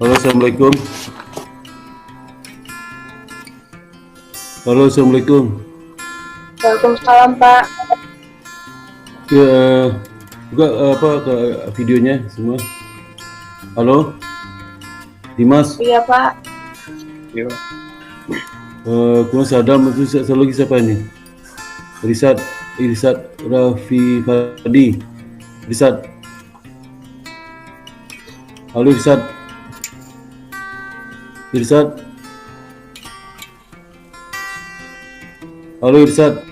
Halo, Assalamualaikum. Halo, Assalamualaikum. Waalaikumsalam, Pak. Ya, buka apa ke videonya semua. Halo, Dimas. Iya, Pak. Iya. Kurang Sadam itu satu lagi siapa ini? Irsad Raffi Fadi. Irsad. Halo, Irsad. Irsad. Halo, Irsad.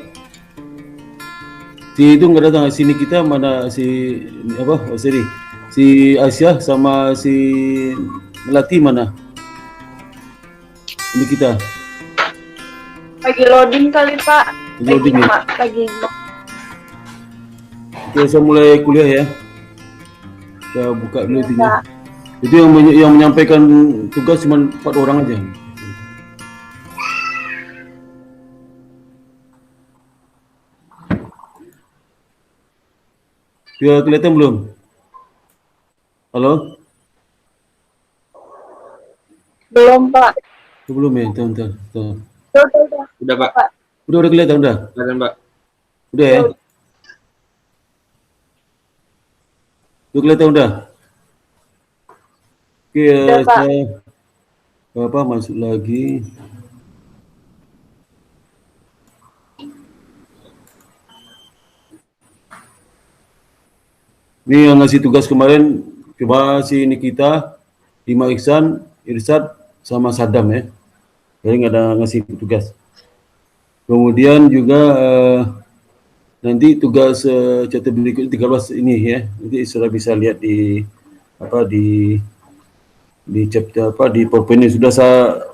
Si itu nggak datang sini, kita mana si apa? Oh, sorry. Si Aisyah sama si Melati mana? Ini kita. Lagi loading kali, Pak. Loading ya? Lagi. Kita bisa mulai kuliah ya. Kita buka dulu itu. Pak. Itu yang menyampaikan tugas cuma 4 orang aja. Ya, kelihatan belum? Halo? Belum, Pak. Belum ya? Bentar. Udah, Pak. Udah kelihatan udah? Kelihatan, Pak. Udah ya? Udah kelihatan udah? Oke, Udah, Pak. saya masuk lagi. Ini yang ngasih tugas kemarin coba si Nikita, Ima Iksan, Irsad, sama Sadam ya. Jadi nggak ada ngasih tugas. Kemudian juga nanti tugas chapter berikut 13 ini ya. Nanti sudah bisa lihat di chapter di PowerPoint ini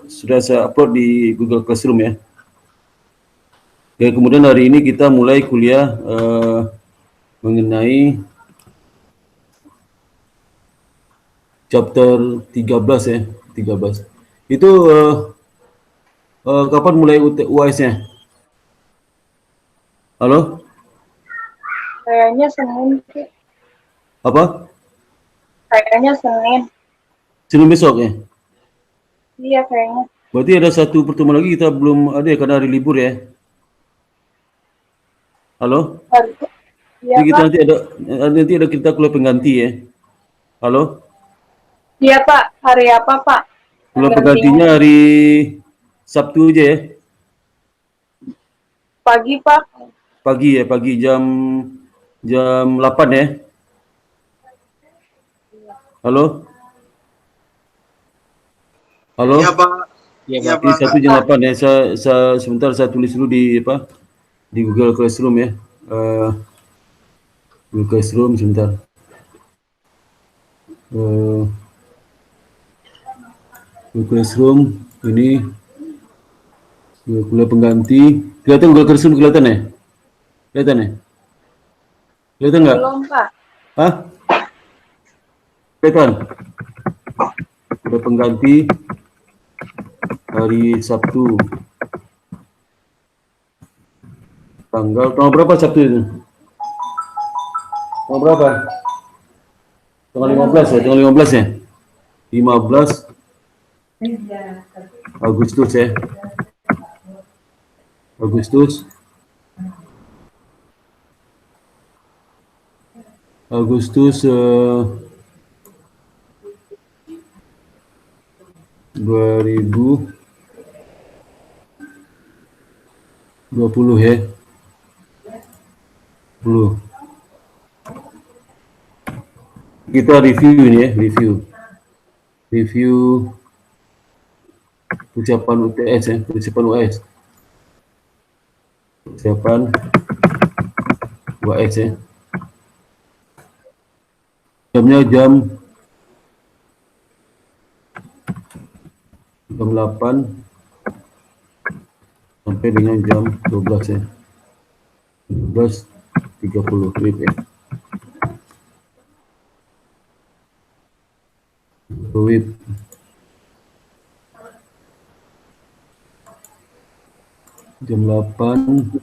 sudah saya upload di Google Classroom ya. Oke, kemudian hari ini kita mulai kuliah mengenai chapter 13 ya, 13. Itu kapan mulai UAS-nya? Halo? Kayaknya Senin, sih. Apa? Kayaknya Senin. Senin besok ya? Iya, kayaknya. Berarti ada satu pertemuan lagi kita belum ada ya, karena hari libur ya? Halo? Iya, Jadi kita Pak. nanti ada kita kuliah pengganti ya? Halo? Iya, Pak. Hari apa, Pak? Kuliah penggantinya hari Sabtu aja ya? Pagi, Pak. Pagi ya, pagi jam 8 ya? Halo? Halo? Iya, Pak. Iya, Ini Pak. 1 jam 8 ya. Saya sebentar saya tulis dulu di Google Classroom ya. Google Classroom sebentar. Google Classroom ini kuliah pengganti. Kelihatan Google Classroom kelihatan ya? Kelihatan ya? Kelihatan nggak? Belum, Pak. Hah? Kelihatan? Kuliah pengganti hari Sabtu. Tanggal berapa Sabtu itu? Tanggal berapa? Tanggal 15 ya? Tanggal 15 ya? 15 Agustus ya? Agustus 2020 ya? 10. Kita review ini ya, review persiapan UTS ya, persiapan UAS. Persiapan UAS ya. Jamnya jam 8 sampai dengan jam 12 ya. 12.30 WIB ya. WIB. Jam 8.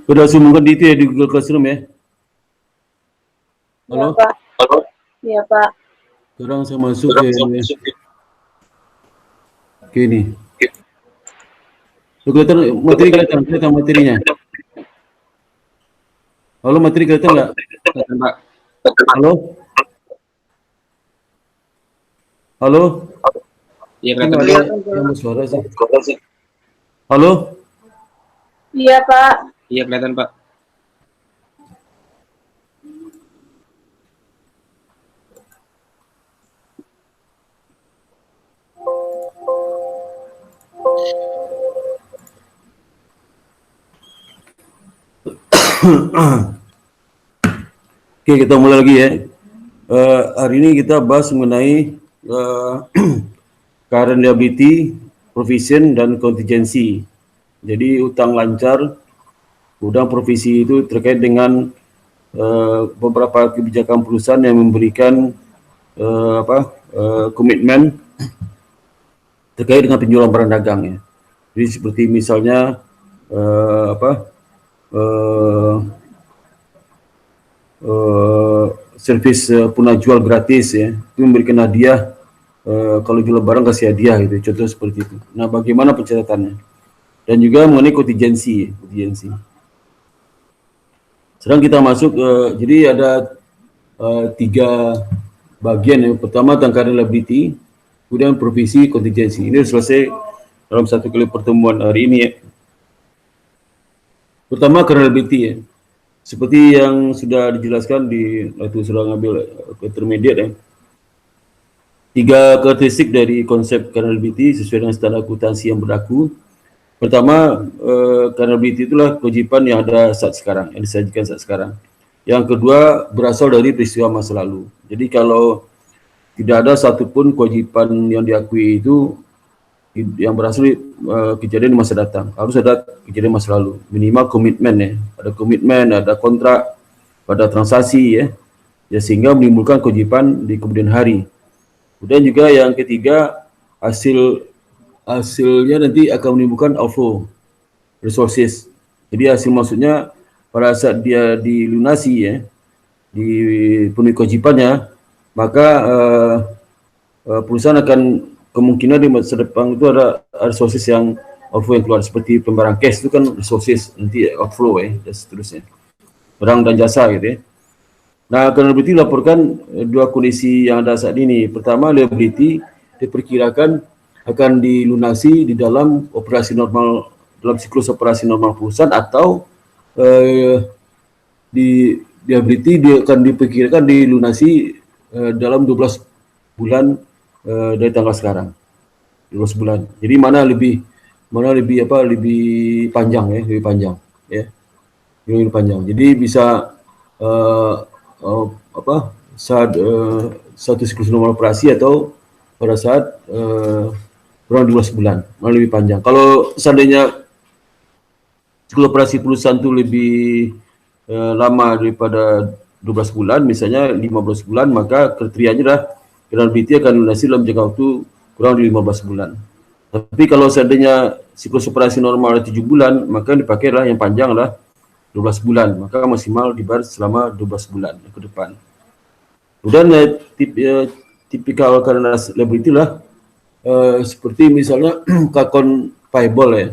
Sudah sumberkan di itu ya di Google Classroom ya. Iya, Halo? Pak. Iya, Pak. Sekarang saya masuk ke ini. Kelihatan materinya. Halo, materi kelihatan nggak? Kelihatan, Pak. Halo? Halo? Iya, kelihatan. Ada suara sih. Halo? Iya, Pak. Iya, kelihatan, Pak. Oke, kita mulai lagi ya. Hari ini kita bahas mengenai current liability, provision, dan contingency. Jadi utang lancar, utang provisi itu terkait dengan beberapa kebijakan perusahaan yang memberikan komitmen terkait dengan penjualan barang dagang ya. Jadi seperti misalnya servis punah jual gratis ya, itu memberikan hadiah, kalau jual barang kasih hadiah gitu, contoh seperti itu. Nah, bagaimana pencatatannya? Dan juga mengenai kontingensi. Sekarang kita masuk, jadi ada 3 bagian. Yang pertama tentang liability, kemudian provisi, kontingensi. Ini selesai dalam satu kali pertemuan hari ini ya. Pertama liability ya. Seperti yang sudah dijelaskan di waktu sudah ngambil intermediate ya. 3 karakteristik dari konsep liability sesuai dengan standar akuntansi yang berlaku. Pertama, liability itulah kewajiban yang ada saat sekarang, yang disajikan saat sekarang. Yang kedua, berasal dari peristiwa masa lalu. Jadi kalau tidak ada satupun kewajiban yang diakui itu yang berasal dari kejadian di masa datang, harus ada kejadian masa lalu. Minimal komitmen ya, ada komitmen, ada kontrak, ada transaksi ya, sehingga menimbulkan kewajiban di kemudian hari. Kemudian juga yang ketiga, hasilnya nanti akan menimbulkan outflow resources. Jadi hasil maksudnya pada saat dia dilunasi ya, dipenuhi kewajibannya, maka perusahaan akan kemungkinan di masa depan itu ada resources yang outflow yang keluar, seperti pembayaran cash itu kan resources nanti outflow ya, dan seterusnya, barang dan jasa gitu ya. Nah, liability laporkan 2 kondisi yang ada saat ini. Pertama, liability diperkirakan akan dilunasi di dalam operasi normal, dalam siklus operasi normal perusahaan, atau di liability dia akan diperkirakan dilunasi dalam 12 bulan dari tanggal sekarang. 12 bulan. Jadi mana lebih panjang ya, lebih panjang ya. Lebih panjang. Jadi bisa saat satu siklus normal operasi atau pada saat kurang 12 bulan, malah lebih panjang. Kalau seandainya siklus operasi perusahaan itu lebih lama daripada 12 bulan, misalnya 15 bulan, maka kriterianya adalah liability akan lunasi dalam jangka waktu kurang dari 15 bulan. Tapi kalau seandainya siklus operasi normal 7 bulan, maka dipakailah yang panjang adalah 12 bulan, maka maksimal dibayar selama 12 bulan ke depan. Kemudian tipikal karena liability lah seperti misalnya account payable ya.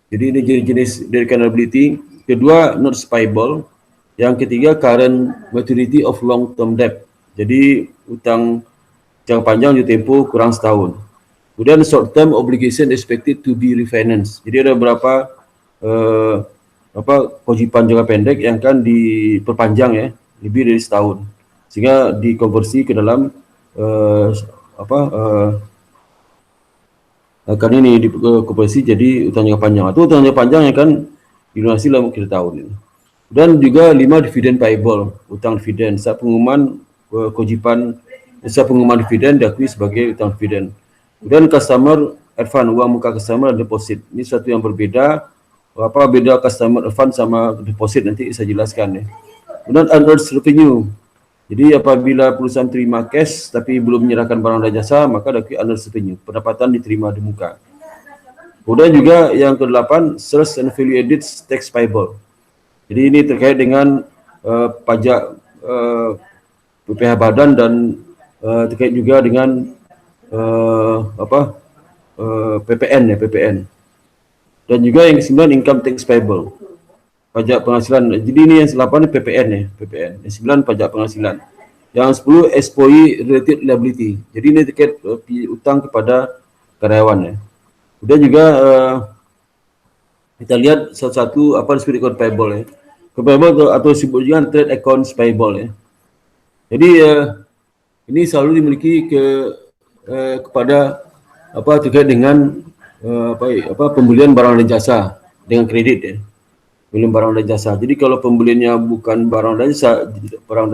Jadi ini jenis dari liability. Kedua, notes payable. Yang ketiga, current maturity of long term debt. Jadi utang jangka panjang di tempo kurang setahun. Kemudian short term obligation expected to be refinanced. Jadi ada beberapa kewajiban jangka pendek yang akan diperpanjang ya, lebih dari setahun, sehingga dikonversi ke dalam akan ini dikonversi jadi utang jangka panjang, atau utang jangka panjang yang akan dilunasi dalam 3 tahun ini. Dan juga 5, dividen payable, utang dividen. Saat pengumuman kewajiban, saat pengumuman dividen diakui sebagai utang dividen. Kemudian customer advance, uang muka customer dan deposit. Ini satu yang berbeda. Apa beda customer advance sama deposit nanti saya jelaskan ya. Kemudian unearned revenue. Jadi apabila perusahaan terima cash tapi belum menyerahkan barang dan jasa, maka ada unearned revenue, pendapatan diterima di muka. Kemudian juga yang ke-8, sales and value added tax payable. Jadi ini terkait dengan pajak PPh badan dan terkait juga dengan PPN ya, PPN. Dan juga yang ke-9 income tax payable, pajak penghasilan. Jadi ini yang 8 PPN ya, PPN. Yang 9 pajak penghasilan. Yang 10 SPOE related liability. Jadi ini terkait utang kepada karyawan ya. Kemudian juga kita lihat satu-satu apa disebut account payable ya. Payable atau disebut juga trade accounts payable ya. Jadi ini selalu dimiliki kepada terkait dengan pembelian barang dan jasa dengan kredit ya. Pembelian barang dan jasa. Jadi kalau pembeliannya bukan barang dan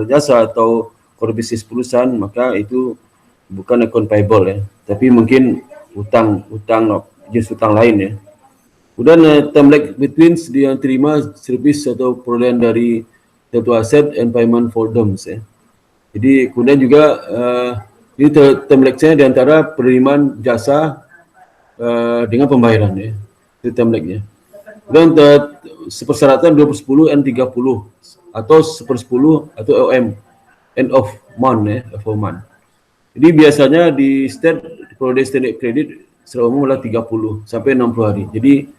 jasa atau core bisnis perusahaan, maka itu bukan account payable ya, tapi mungkin utang jenis utang lain ya. Kemudian term lag between yang terima servis atau perolehan dari suatu aset and payment for them ya. Jadi kemudian juga ini term lag-nya di antara penerimaan jasa dengan pembayaran ya. Itu term lag-nya. Dan sepersyaratan 2010 N30 atau 1/10 atau OM, end of month ya, of month. Jadi biasanya di periode standard kredit secara umum adalah 30 sampai 60 hari. Jadi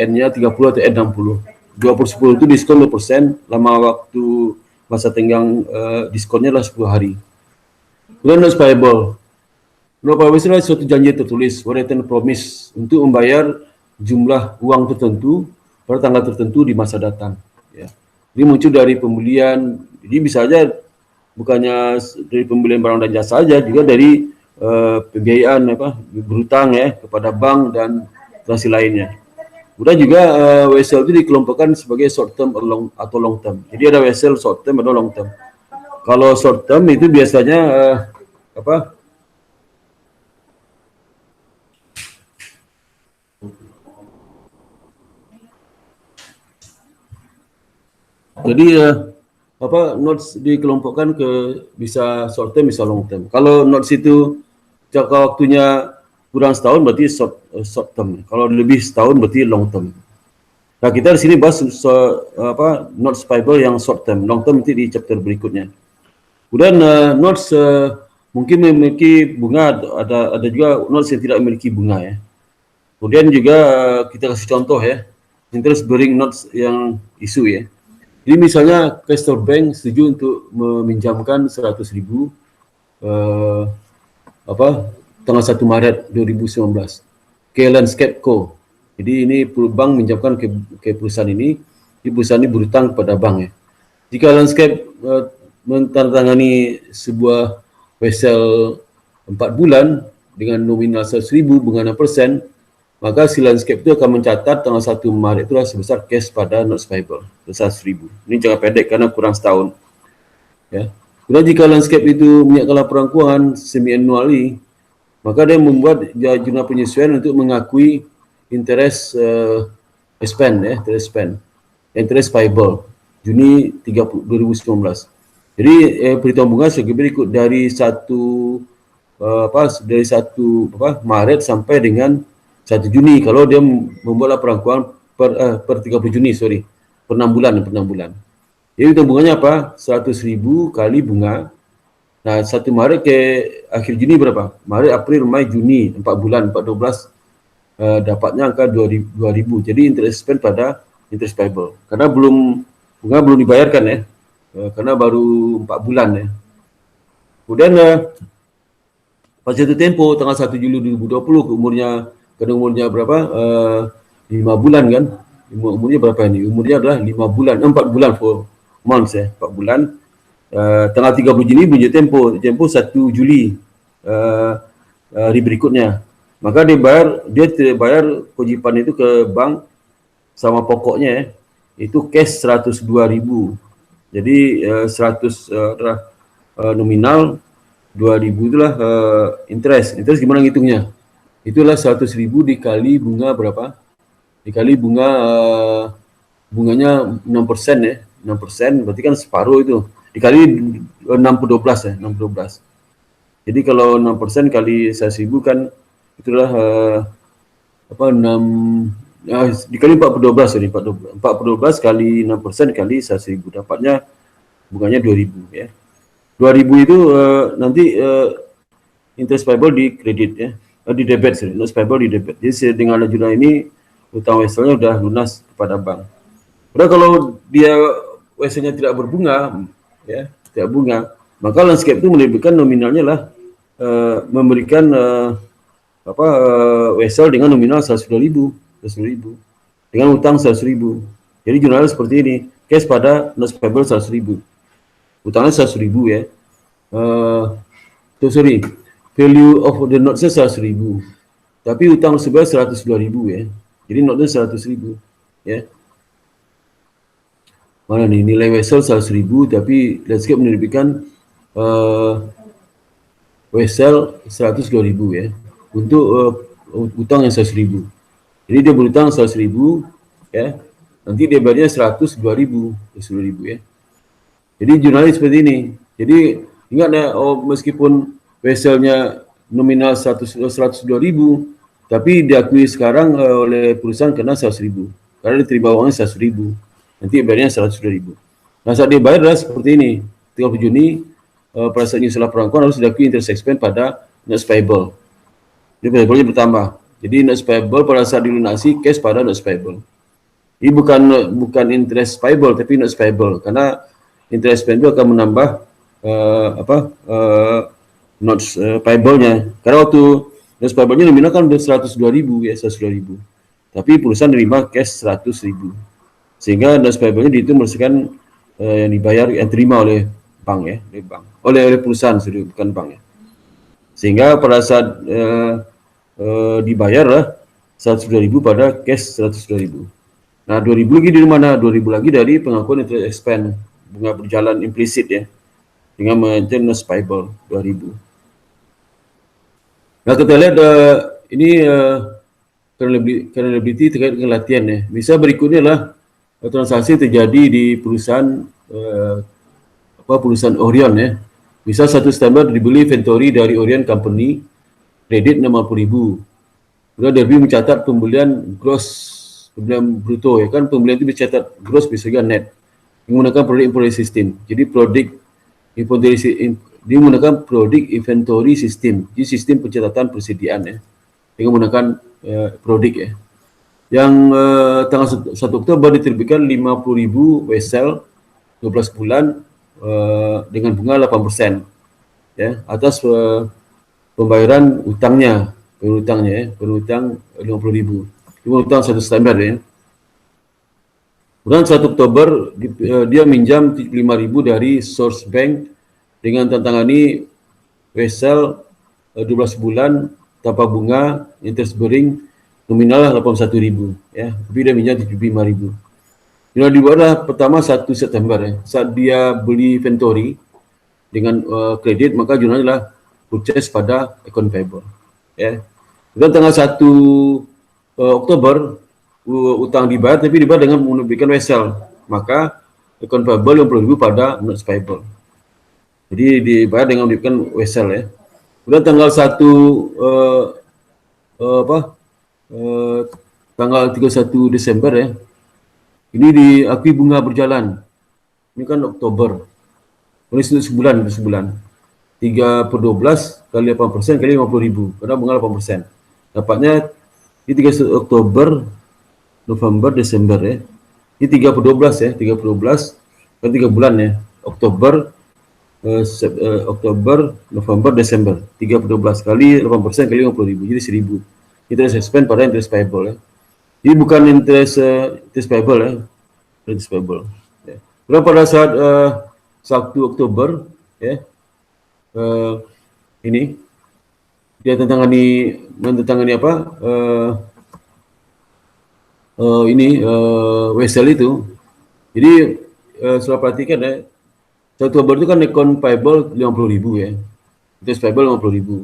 N-nya 30 atau N60. 20/10 itu diskon 20%, lama waktu masa tenggang diskonnya adalah 10 hari. Kemudian notes payable. Notes payable adalah suatu janji tertulis, written promise untuk membayar jumlah uang tertentu pada tanggal tertentu di masa datang. Ya. Ini muncul dari pembelian, jadi bisa saja bukannya dari pembelian barang dan jasa saja, juga dari pembiayaan berhutang ya kepada bank dan transaksi lainnya. Kemudian juga WSL itu dikelompokkan sebagai short term atau long term. Jadi ada WSL short term atau long term. Kalau short term itu biasanya jadi notes dikelompokkan ke bisa short term bisa long term. Kalau notes itu jangka waktunya kurang setahun berarti short term. Kalau lebih setahun berarti long term. Nah, kita di sini bahas notes payable yang short term, long term nanti di chapter berikutnya. Kemudian notes mungkin memiliki bunga, ada juga notes yang tidak memiliki bunga ya. Kemudian juga kita kasih contoh ya, interest bearing notes yang isu ya. Jadi misalnya Castle Bank setuju untuk meminjamkan 100.000 tanggal 1 Maret 2019 ke Landscape Co. Jadi ini bank minjamkan ke perusahaan ini, di perusahaan ini berhutang kepada bank ya. Jika Landscape menandatangani sebuah wesel 4 bulan dengan nominal 100.000 bunga 6%, maka si Landscape itu akan mencatat tanggal 1 Maret itulah sebesar cash pada notes payable, 100.000. Ini jangka pendek karena kurang setahun. Ya. Kemudian jika Landscape itu menyiapkan laporan keuangan semi-annually, maka dia membuat jurnal penyesuaian untuk mengakui interest interest payable Juni 2019. Jadi perhitungan bunga sebagai berikut dari 1 Maret sampai dengan 1 Juni kalau dia membuat laporan keuangan per 30 Juni per 6 bulan. Jadi hitung bunganya apa? 100.000 kali bunga. Nah, 1 Maret ke akhir Juni berapa? Maret, April, Mei, Juni, 4 bulan, 4/12 dapatnya angka 2.000. Jadi interest spend pada interest payable. Karena bunga belum dibayarkan ya. Karena baru 4 bulan ya. Kemudian pada jatuh tempo tanggal 1 Juli 2020 umurnya berapa? 5 bulan kan? Umurnya berapa ini? Umurnya adalah 5 bulan, 4 bulan for months ya, 4 bulan. Tanggal 30 Juni punya tempo 1 Juli hari berikutnya. Maka dia bayar kewajiban itu ke bank sama pokoknya ya, itu cash 102.000. Jadi 100 adalah nominal, 2.000 itulah interest. Interest gimana ngitungnya? Itulah 100.000 dikali bunga berapa? Dikali bunganya 6% ya. 6% berarti kan separuh itu. Dikali 6/12 ya, 6/12. Jadi kalau 6% kali 100.000 kan itulah 6 dikali 4/12 sorry, 4/12 kali 6% kali 100.000 dapatnya bunganya 2.000 ya. 2.000 itu nanti interest payable di kredit ya, di debit sorry, interest payable di debit. Jadi dengan ajudan ini utang weselnya udah lunas kepada bank. Padahal kalau dia weselnya tidak berbunga ya, tidak bunga, maka landscape itu menerbitkan nominalnya lah memberikan wesel dengan nominal 100.000 dengan utang 100.000. Jadi jurnalnya seperti ini, cash pada notes payable 100.000, utangnya 100.000 ya. Value of the notes-nya 100.000, tapi utang sebelah 102.000 ya. Jadi note-nya 100.000 ya. Mana nih nilai wesel 100.000, tapi landscape menerbitkan wesel 102.000 ya untuk utang yang 100.000. Jadi dia berutang 100.000 ya, nanti dia bayarnya 102.000 ya. Jadi jurnalis seperti ini. Jadi ingat ya, meskipun weselnya nominal 102.000, tapi diakui sekarang oleh perusahaan kena 100.000 karena diterima uangnya 100.000, nanti bayarnya 102.000. Nah saat dia bayar adalah seperti ini, 30 Juni pada saat nyusul perangkuan harus diakui interest expense pada notes payable. Jadi payable-nya bertambah. Jadi notes payable pada saat dilunasi cash pada notes payable. Ini bukan interest payable tapi notes payable, karena interest payable akan menambah notes payable-nya. Karena waktu notes payable-nya nominal kan udah 102.000 ya, 102.000. Tapi perusahaan nerima cash 100.000. Sehingga notes payable-nya dihitung berdasarkan yang dibayar, yang terima oleh bank ya, oleh perusahaan, bukan bank ya. Sehingga pada saat dibayar lah 102.000 pada cash 102.000. Nah 2.000 lagi dari mana? 2.000 lagi dari pengakuan interest expense bunga berjalan implisit ya, dengan mengajukan notes payable 2.000. Nah kita lihat ini current terkait dengan latihan ya. Misal berikutnya lah transaksi terjadi di perusahaan perusahaan Orion ya. Misal 1 September dibeli inventory dari Orion Company kredit 60.000. Kemudian Derby mencatat pembelian bruto ya kan, pembelian itu dicatat gross bisa juga net menggunakan produk inventory system. Jadi dia menggunakan produk inventory system, jadi sistem pencatatan persediaan ya, dengan menggunakan produk ya. Yang tanggal 1 Oktober diterbitkan 50.000 wesel 12 bulan dengan bunga 8% ya atas pembayaran utangnya, berutang 50.000. Berutang 1 September ya. Kemudian 1 Oktober dia minjam 75.000 dari Source Bank dengan tantangani wesel 12 bulan tanpa bunga, interest bearing nominal 81.000 ya. Tapi dia minjam 75.000. Yang dibuatlah pertama 1 September ya. Saat dia beli inventory dengan kredit, maka jurnalnya adalah purchase pada account payable ya. Dan tanggal 1 Oktober utang dibayar, tapi dibayar dengan menerbitkan wesel, maka account payable 60.000 pada notes payable. Jadi dibayar dengan menerbitkan wesel ya. Kemudian tanggal 1 tanggal 31 Desember ya. Ini diakui bunga berjalan. Ini kan Oktober. Ini sebulan. 3/12 kali 8% kali 50.000, karena bunga 8%. Dapatnya di 31 Oktober, November, Desember ya. Ini 3/12 ya, 3/12 kan 3 bulan ya. Oktober, November, Desember. 3/12 kali 8% kali 50.000, jadi 1.000. Interest expense pada interest payable ya. Jadi bukan interest payable ya, interest payable. Ya. Kemudian pada saat 1 Oktober ya, ini dia menentangani apa? Wesel itu. Jadi setelah perhatikan ya, 1 Oktober itu kan account payable 50.000 ya, interest payable 50.000.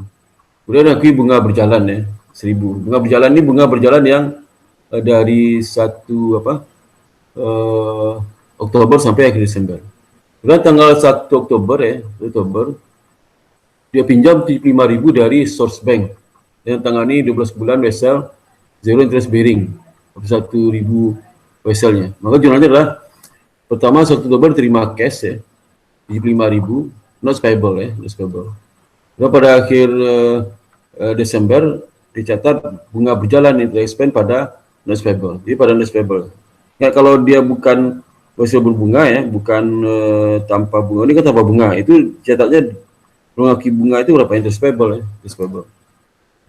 Kemudian lagi bunga berjalan ya, 1.000. Bunga berjalan ini bunga berjalan yang dari 1 Oktober sampai akhir Desember. Kemudian tanggal 1 Oktober ya, dia pinjam 75.000 dari Source Bank yang tangani 12 bulan wesel zero interest bearing 41.000 vesselnya. Maka jurnalnya adalah pertama 1 Oktober terima cash ya, 75.000, not payable ya, not payable. Dan pada akhir Desember dicatat bunga berjalan itu expand pada not payable. Jadi pada not payable. Ya, kalau dia bukan vessel berbunga ya, bukan tanpa bunga, ini kan tanpa bunga, itu catatnya mengaki bunga itu berapa interest payable ya, interest payable.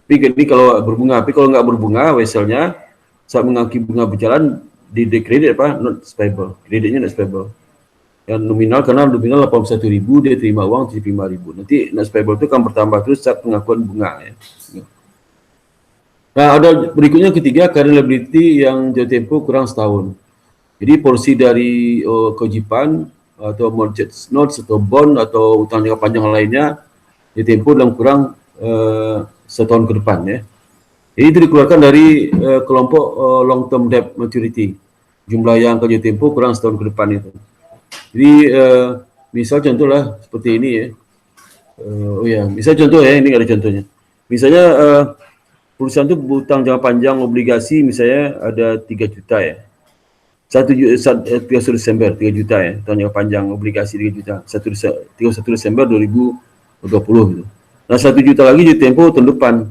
Tapi ini kalau berbunga, tapi kalau nggak berbunga vesselnya saat mengaki bunga berjalan di kredit apa not payable, kreditnya not payable. Yang nominal karena nominal 81.000 dia terima uang 75.000. Nanti not payable itu akan bertambah terus saat pengakuan bunga ya. Nah, ada berikutnya ketiga current liability yang jatuh tempo kurang setahun. Jadi porsi dari kewajiban atau mortgage notes atau bond atau utang jangka panjang lainnya ditempuh dalam kurang setahun ke depan ya. Jadi itu dikeluarkan dari kelompok long term debt maturity. Jumlah yang akan ditempuh kurang setahun ke depan itu. Jadi misal contoh lah seperti ini ya. Misal contoh ya, ini ada contohnya. Misalnya perusahaan itu berutang jangka panjang obligasi misalnya ada 3 juta ya. 31 Desember 3 juta ya, tahun jangka panjang obligasi 3 juta. 31 Desember 2020 gitu. Nah 1 juta lagi di tempo tahun depan.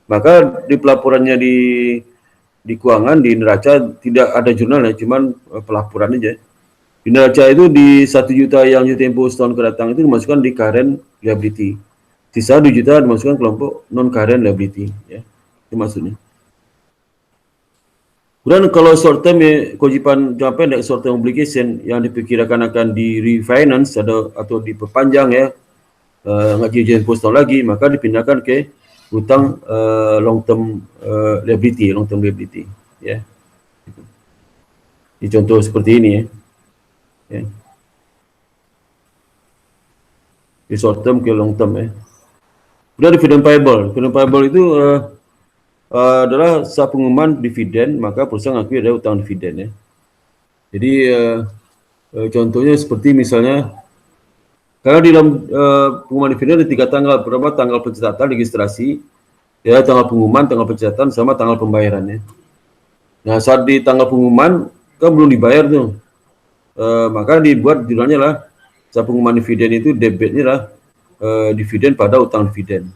Maka di pelaporannya di keuangan di neraca tidak ada jurnal ya, cuman pelaporan aja. Di neraca itu di 1 juta yang jatuh tempo setahun ke datang itu dimasukkan di current liability. Sisa 2 juta dimasukkan kelompok non current liability ya. Itu maksudnya. Kemudian kalau short term ya, kewajiban jangka pendek short term obligation yang diperkirakan akan di refinance atau diperpanjang ya, nggak jadi setahun lagi, maka dipindahkan ke hutang long term liability ya. Ini contoh seperti ini ya. Di short term ke long term ya. Kemudian dividend payable itu adalah saat pengumuman dividen maka perusahaan akui ada utang dividen ya. Jadi contohnya seperti misalnya karena di dalam pengumuman dividen ada 3 tanggal, pertama tanggal pencatatan registrasi, ya tanggal pengumuman, tanggal pencatatan sama tanggal pembayarannya. Nah saat di tanggal pengumuman kan belum dibayar tuh, maka dibuat jurnalnya lah saat pengumuman dividen itu debitnya lah dividen pada utang dividen.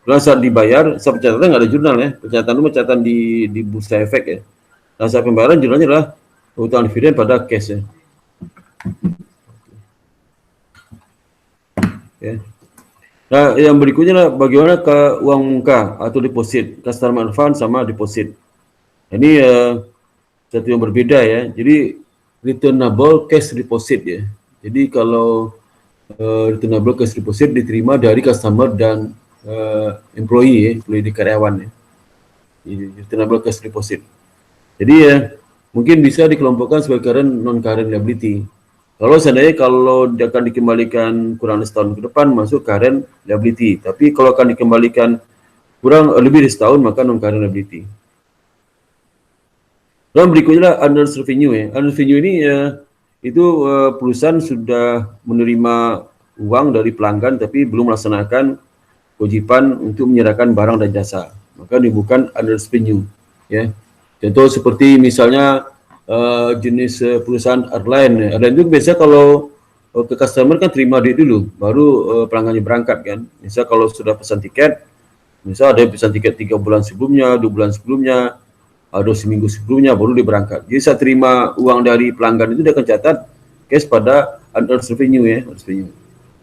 Karena saat dibayar, saat pencatatan nggak ada jurnal ya, pencatatan itu pencatatan di bursa efek ya. Nah saat pembayaran jurnalnya adalah utang dividen pada cash ya. Ya. Nah yang berikutnya lah bagaimana ke uang muka atau deposit, customer advance sama deposit. Ini satu yang berbeda ya. Jadi returnable cash deposit ya. Jadi kalau returnable cash deposit diterima dari customer dan employee di karyawan ya. Returnable cash deposit. Jadi ya mungkin bisa dikelompokkan sebagai current non current liability. Kalau seandainya kalau akan dikembalikan kurang setahun ke depan masuk current liability. Tapi kalau akan dikembalikan kurang lebih dari setahun maka non current liability. Dan berikutnya unearned revenue ya. Unearned revenue ini itu perusahaan sudah menerima uang dari pelanggan tapi belum melaksanakan kewajiban untuk menyerahkan barang dan jasa, maka bukan unearned revenue ya. Contoh seperti misalnya jenis perusahaan airline itu biasa kalau ke customer kan terima duit dulu baru pelanggannya berangkat kan. Misal kalau sudah pesan tiket, misal ada pesan tiket 3 bulan sebelumnya, 2 bulan sebelumnya, atau seminggu sebelumnya baru dia berangkat. Jadi saat terima uang dari pelanggan itu dia akan catat cash pada unearned revenue ya, revenue.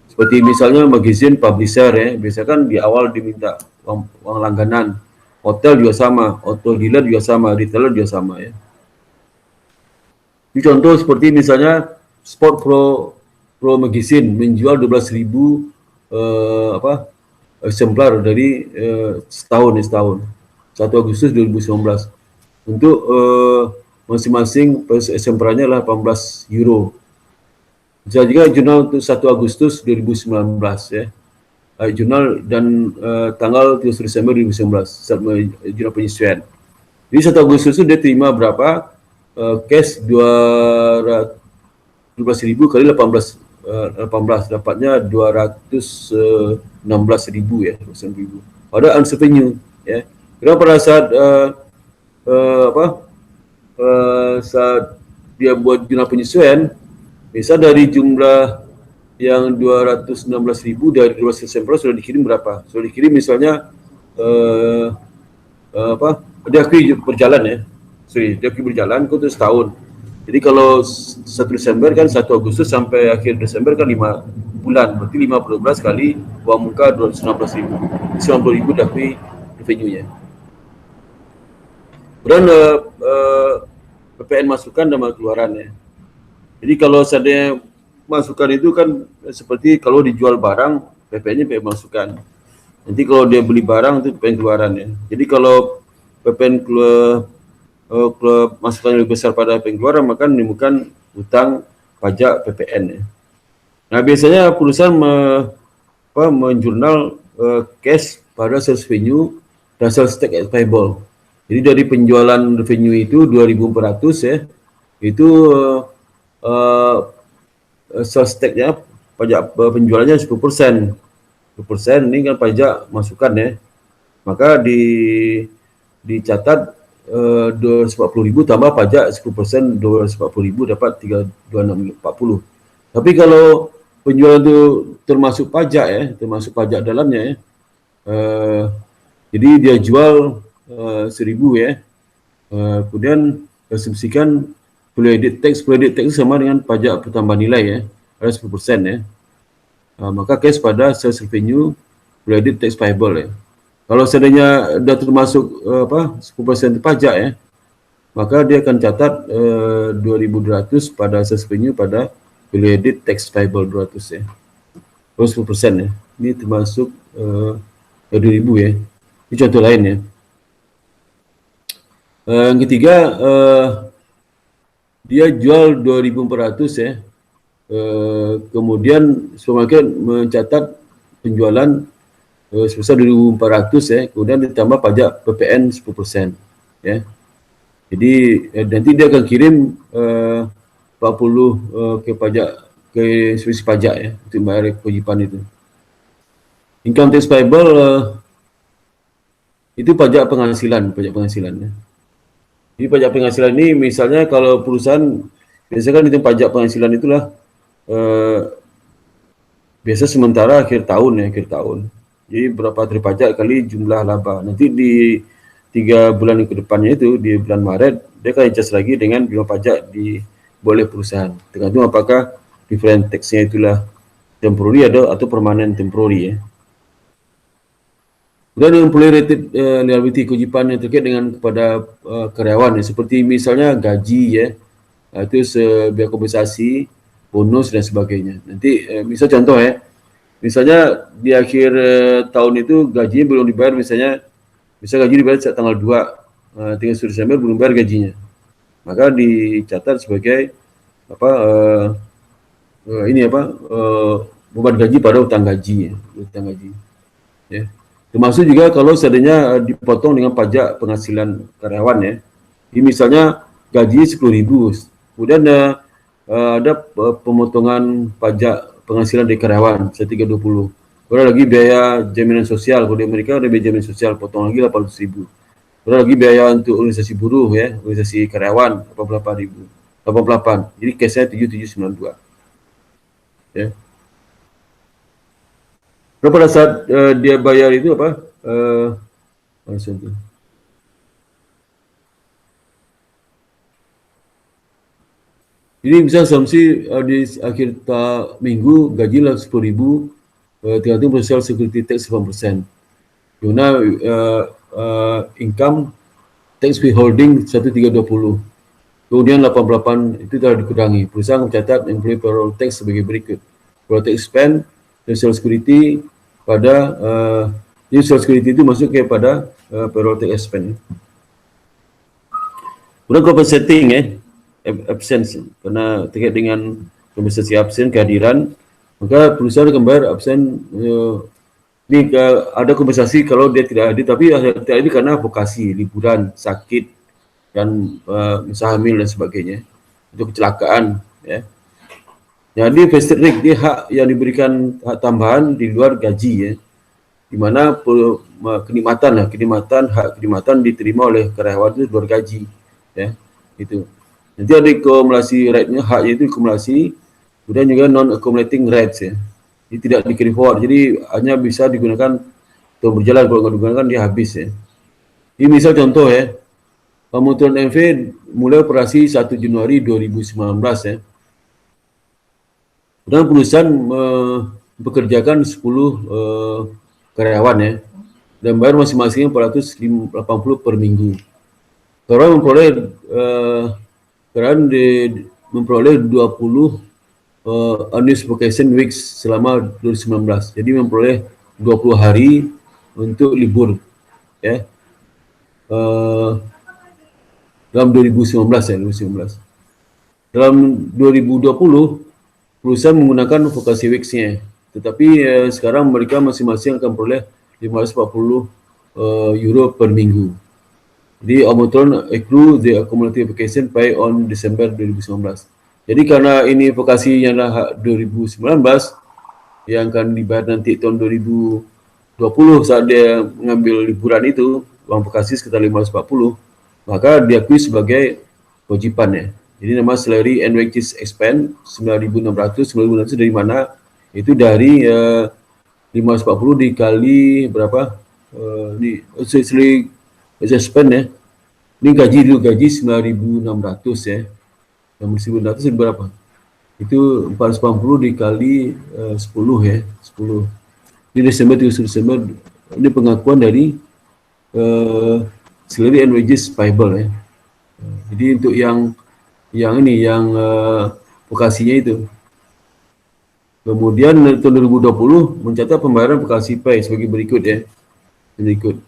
Seperti misalnya magazine publisher ya, biasanya kan di awal diminta uang langganan. Hotel juga sama, auto dealer juga sama, retailer juga sama ya. Ini contoh seperti misalnya Sport Pro Magazine menjual 12.000 eksemplar dari setahun. 1 Agustus 2019. Untuk masing-masing eksemplarnya lah 18 euro. Bisa juga jurnal untuk 1 Agustus 2019 ya. Jurnal dan tanggal 31 Desember 2019 jurnal penyesuaian. Jadi 1 Agustus itu dia terima berapa? Cash 12.000 kali 18 dapatnya 216.000 ya, 200.000. Ada unearned revenue ya. Karena pada saat saat dia buat jumlah penyesuaian, misal dari jumlah yang 216.000 dari 12 sampel sudah dikirim berapa? Sudah dikirim misalnya diakui berjalan ya. Diakui berjalan itu setahun. Jadi kalau 1 Desember kan 1 Agustus sampai akhir Desember kan 5 bulan. Berarti 5 kali uang muka 216.000. 90.000 diakui revenue-nya. Kemudian PPN masukan dan keluaran ya. Jadi kalau seandainya masukan itu kan seperti kalau dijual barang, PPN-nya PPN masukan. Nanti kalau dia beli barang itu PPN keluaran ya. Jadi kalau PPN masukan yang lebih besar pada PPN keluaran, maka menimbulkan hutang pajak PPN ya. Nah biasanya perusahaan menjurnal cash pada sales revenue dan sales tax payable. Jadi dari penjualan revenue itu 2.400 ya, itu sales tax-nya pajak penjualannya 10%. 10% ini kan pajak masukan ya. Maka dicatat 240.000 tambah pajak 10%, 240.000 dapat 32640. Tapi kalau penjualan itu termasuk pajak ya, termasuk pajak dalamnya ya. Jadi dia jual 1.000 ya. Kemudian asumsikan value-added tax sama dengan pajak pertambahan nilai ya, ada 10% ya. Maka cash pada sales revenue value-added tax payable ya. Kalau seandainya sudah termasuk 10% pajak ya, maka dia akan catat 2.200 pada sales revenue pada value-added tax payable 200 ya. Terus 10% ya. Ini termasuk 2.000 ya. Ini contoh lain ya. Yang ketiga, dia jual 2.400 ya. Kemudian supermarket mencatat penjualan sebesar 2.400 ya. Kemudian ditambah pajak PPN 10% ya. Jadi nanti dia akan kirim 40 ke pajak, ke inspeksi pajak ya, untuk bayar kewajiban itu. Income tax payable itu pajak penghasilan ya. Jadi pajak penghasilan ini misalnya kalau perusahaan biasanya kan itu pajak penghasilan itulah biasa sementara akhir tahun. Jadi berapa terpajak kali jumlah laba. Nanti di 3 bulan ke depannya itu di bulan Maret dia akan adjust lagi dengan biaya pajak boleh perusahaan. Tergantung apakah different tax-nya itulah temporary atau permanent temporary ya. Kemudian employee related liability kewajiban yang terkait dengan kepada karyawan ya, seperti misalnya gaji ya, itu biaya kompensasi, bonus dan sebagainya. Nanti misal contoh ya, misalnya di akhir tahun itu gajinya belum dibayar, misalnya gaji dibayar tanggal 2, 31 Desember belum bayar gajinya, maka dicatat sebagai beban gaji pada utang gaji ya. Termasuk juga kalau seandainya dipotong dengan pajak penghasilan karyawan ya. Jadi misalnya gaji 10.000, kemudian ada pemotongan pajak penghasilan dari karyawan 320. Kemudian lagi biaya jaminan sosial, kalau di Amerika ada biaya jaminan sosial potong lagi 800.000. Kemudian lagi biaya untuk organisasi buruh ya, organisasi karyawan 88. Jadi case-nya 7792. Ya. Nah, pada saat dia bayar itu jadi bisa asumsi di akhir minggu gajilah 10.000, tergantung social security tax 8%. Guna income tax withholding 1320. Kemudian 88 itu telah dikurangi. Perusahaan mencatat employee payroll tax sebagai berikut. Payroll tax spend social security pada social security itu masuk kepada payroll tax expense. Kemudian compensating absence, karena terkait dengan kompensasi absen kehadiran, maka perusahaan akan bayar absen. Ini ada kompensasi kalau dia tidak hadir, tapi tidak hadir karena vokasi, liburan, sakit, dan usaha hamil dan sebagainya, itu kecelakaan ya. Jadi vested right, dia hak yang diberikan hak tambahan di luar gaji ya. di mana hak kenikmatan diterima oleh karyawan itu luar gaji, ya, itu. Nanti ada akumulasi right-nya, haknya itu akumulasi, kemudian juga non-accumulating rights, ya. Ini tidak di carry forward, jadi hanya bisa digunakan untuk berjalan, kalau nggak digunakan dia habis, ya. Ini misal contoh, ya, Pemutaran MV mulai operasi 1 Januari 2019, ya. Dan perusahaan bekerjakan 10 karyawan, ya, dan bayar masing-masing 480 per minggu. Karyawan memperoleh 20 unused vacation weeks selama 2019. Jadi memperoleh 20 hari untuk libur, ya, dalam 2019, ya, 2019. Dalam 2020 perusahaan menggunakan vacation weeks-nya, tetapi sekarang mereka masing-masing akan peroleh 540 euro per minggu. Jadi Omicron accrue the accumulative vacation pay on Desember 2019. Jadi karena ini vakasi yang dah 2019 yang akan dibayar nanti tahun 2020 saat dia mengambil liburan itu, uang vakasi sekitar 540, maka diakui sebagai kewajiban, ya. Jadi nama salary and wages expense 9.600 dari mana? Itu dari 540 dikali berapa? Salary expense, ya. Ini gaji 9.600, ya. 9.600 berapa? Itu 480 dikali 10, ya. 10. Ini Desember, ini pengakuan dari salary and wages payable, ya. Jadi untuk yang vokasinya itu. Kemudian tahun 2020 mencatat pembayaran vokasi pay sebagai berikut, ya. Berikut.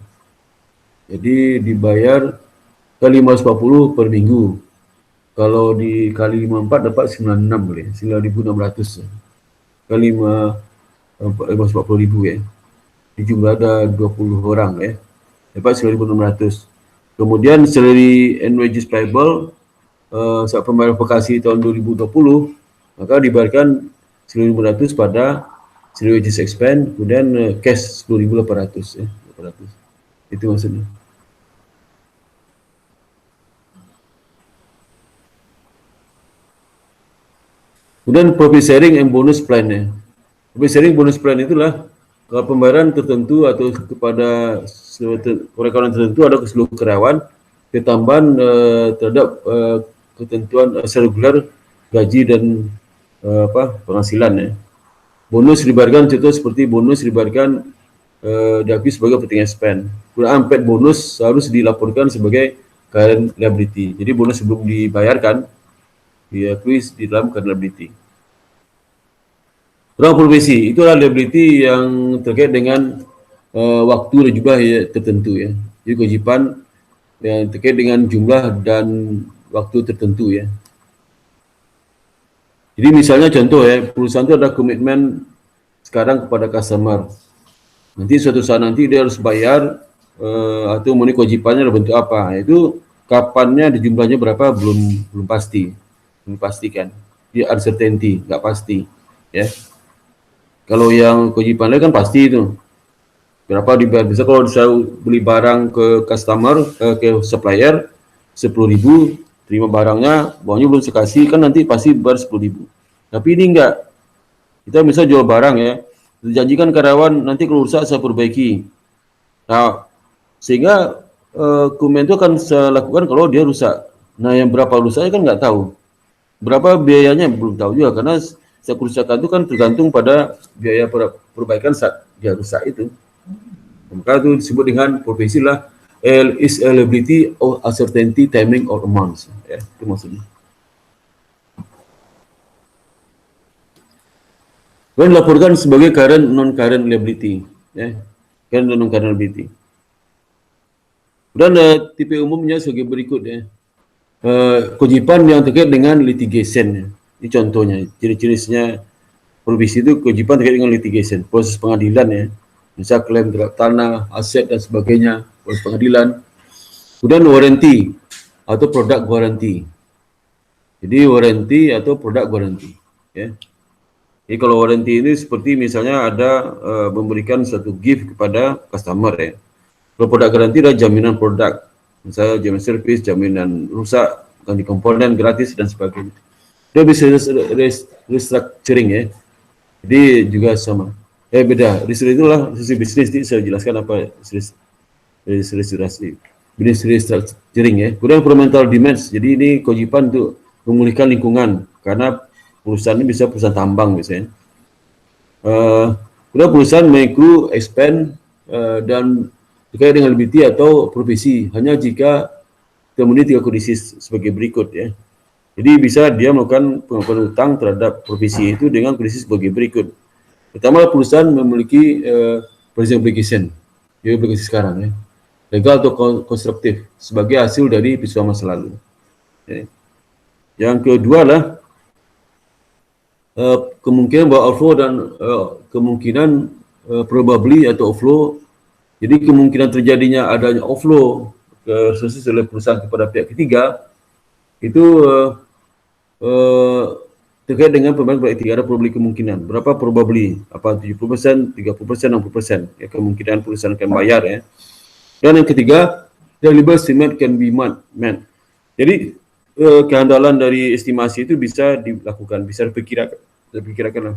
Jadi dibayar kali 540 per minggu. Kalau dikali 54 dapat 96 boleh, 9.600. Kali 540.000, ya. Di jumlah ada 20 orang, ya. Dapat 9.600. Kemudian salary and wages payable saat pembayaran vokasi tahun 2020, maka dibayarkan 9.500 pada salary wages expense, kemudian cash 10.800, ya. 800. Itu maksudnya. Kemudian profit sharing and bonus plan, ya. Profit sharing bonus plan itulah kalau pembayaran tertentu atau kepada karyawan tertentu ada ke seluruh karyawan ketambahan terhadap ketentuan regular gaji dan penghasilan, ya. Bonus dibayarkan contoh seperti bonus dibayarkan diakui sebagai operating expense. Kemudian unpaid bonus harus dilaporkan sebagai current liability. Jadi bonus sebelum dibayarkan diakui di dalam current liability. Kurang profesi, itulah liability yang terkait dengan waktu dan jumlah, ya, tertentu, ya. Jadi kewajiban yang terkait dengan jumlah dan waktu tertentu, ya. Jadi misalnya contoh, ya, perusahaan itu ada komitmen sekarang kepada customer. Nanti suatu saat nanti dia harus bayar atau memenuhi kewajibannya dalam bentuk apa. Itu kapannya, di jumlahnya berapa belum pasti. Belum pastikan. Dia uncertainty, nggak pasti, ya. Kalau yang kewajiban lain kan pasti itu. Berapa dibayar? Bisa kalau saya beli barang ke customer, ke supplier 10.000, terima barangnya, bawahnya belum saya kasih, kan nanti pasti bayar 10.000. Tapi ini enggak. Kita bisa jual barang, ya. Dijanjikan karyawan nanti kalau rusak saya perbaiki. Nah, sehingga komen itu akan saya lakukan kalau dia rusak. Nah, yang berapa rusaknya kan nggak tahu. Berapa biayanya belum tahu juga, karena setiap kerusakan itu kan tergantung pada biaya perbaikan saat dia rusak itu. Maka itu disebut dengan profesi lah is liability or uncertainty timing or amounts, ya, itu maksudnya. Dan dilaporkan sebagai current non-current liability, ya, current non-current liability. Dan tipe umumnya sebagai berikut, ya. Kewajiban yang terkait dengan litigation, ya. Ini contohnya, ciri-cirisnya profesi itu kewajiban terkait dengan litigation, proses pengadilan, ya. Misal klaim terhadap tanah, aset dan sebagainya, proses pengadilan. Kemudian warranty atau produk warranty. Jadi warranty atau produk warranty, ya. Jadi kalau warranty ini seperti misalnya ada memberikan suatu gift kepada customer ya. Kalau produk garansi adalah jaminan produk, misalnya jaminan servis, jaminan rusak, ganti komponen gratis dan sebagainya. Dia bisa restructuring ya. Jadi juga sama. Beda. Restructuring itulah sisi bisnis. Ini saya jelaskan apa restructuring ya. Kemudian environmental demands. Jadi ini kewajiban untuk memulihkan lingkungan karena perusahaan ini bisa perusahaan tambang misalnya. Kemudian perusahaan micro expand dan terkait dengan liability atau profesi hanya jika termenuhi 3 kondisi sebagai berikut ya. Jadi bisa dia melakukan pengakuan hutang terhadap profesi itu dengan kondisi sebagai berikut. Pertama, perusahaan memiliki present obligation, jadi obligasi sekarang ya, legal atau konstruktif sebagai hasil dari peristiwa masa lalu. Ya. Yang kedua adalah kemungkinan bahwa outflow dan kemungkinan probably atau outflow. Jadi kemungkinan terjadinya adanya outflow ke resources oleh perusahaan kepada pihak ketiga itu terkait dengan pembayaran pihak ketiga. Ada probably kemungkinan. Berapa probably? Apa 70%, 30%, 60% ya, kemungkinan perusahaan akan bayar ya. Dan yang ketiga, the liable estimate can be met. Jadi kehandalan dari estimasi itu bisa dilakukan, bisa diperkirakan lah.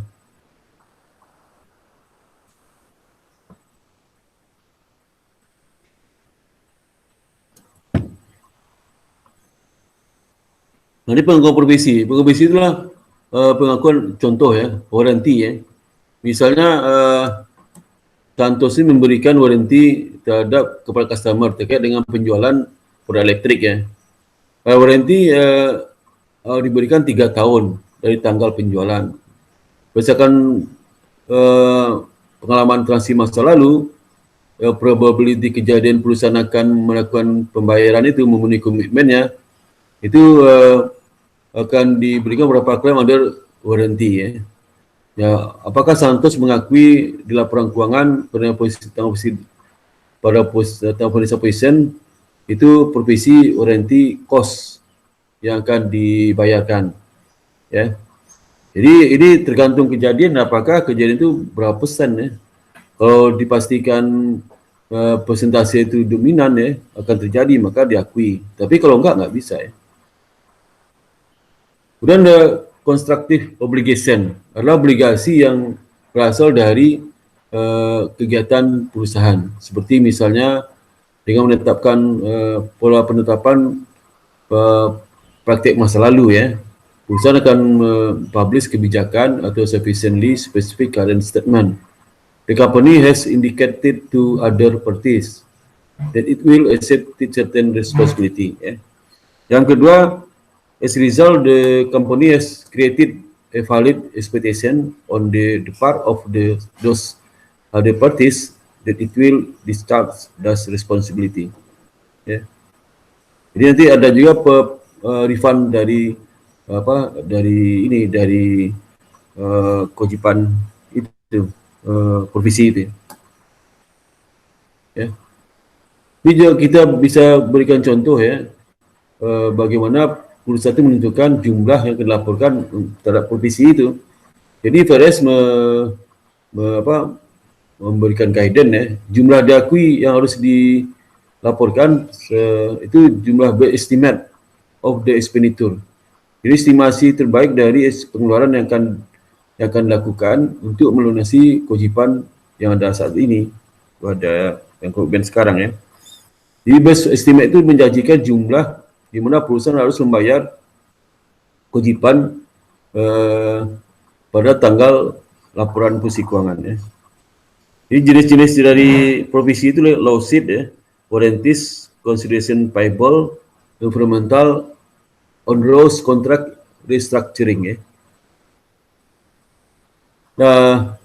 Nah, ini pengakuan profesi. Profesi itulah pengakuan contoh ya, warranty ya. Misalnya Santos ini memberikan warranty terhadap kepada customer terkait dengan penjualan produk elektrik ya. Warranty diberikan 3 tahun dari tanggal penjualan. Berdasarkan pengalaman transaksi masa lalu, probability kejadian perusahaan akan melakukan pembayaran itu memenuhi komitmennya itu akan diberikan beberapa klaim under warranty ya. Ya, apakah Santos mengakui di laporan keuangan pada posisi position itu profesi warranty cost yang akan dibayarkan ya. Jadi ini tergantung kejadian, apakah kejadian itu berapa persen ya. Kalau dipastikan persentase itu dominan ya akan terjadi maka diakui. Tapi kalau enggak bisa ya. Kemudian ada constructive obligation, adalah obligasi yang berasal dari kegiatan perusahaan. Seperti misalnya dengan menetapkan pola penetapan praktik masa lalu ya. Perusahaan akan publish kebijakan atau sufficiently specific current statement. The company has indicated to other parties that it will accept certain responsibility. Ya. Yang kedua, as a result, the company has created a valid expectation on the part of those other parties that it will discharge those responsibility. Ya. Jadi nanti ada juga refund dari kewajiban itu profesi itu. Ya. Ini juga kita bisa berikan contoh ya bagaimana perusahaan itu menentukan jumlah yang dilaporkan terhadap profesi itu. Jadi IFRS memberikan guidance ya, jumlah diakui yang harus dilaporkan itu jumlah estimate of the expenditure. Jadi estimasi terbaik dari pengeluaran yang akan dilakukan untuk melunasi kewajiban yang ada saat ini pada yang kemudian sekarang ya. Jadi best estimate itu menjanjikan jumlah di mana perusahaan harus membayar kewajiban pada tanggal laporan posisi keuangan ya. Jadi jenis-jenis dari profesi itu lawsuit ya, warranties, consideration payable, environmental, onerous contract, restructuring ya. Nah,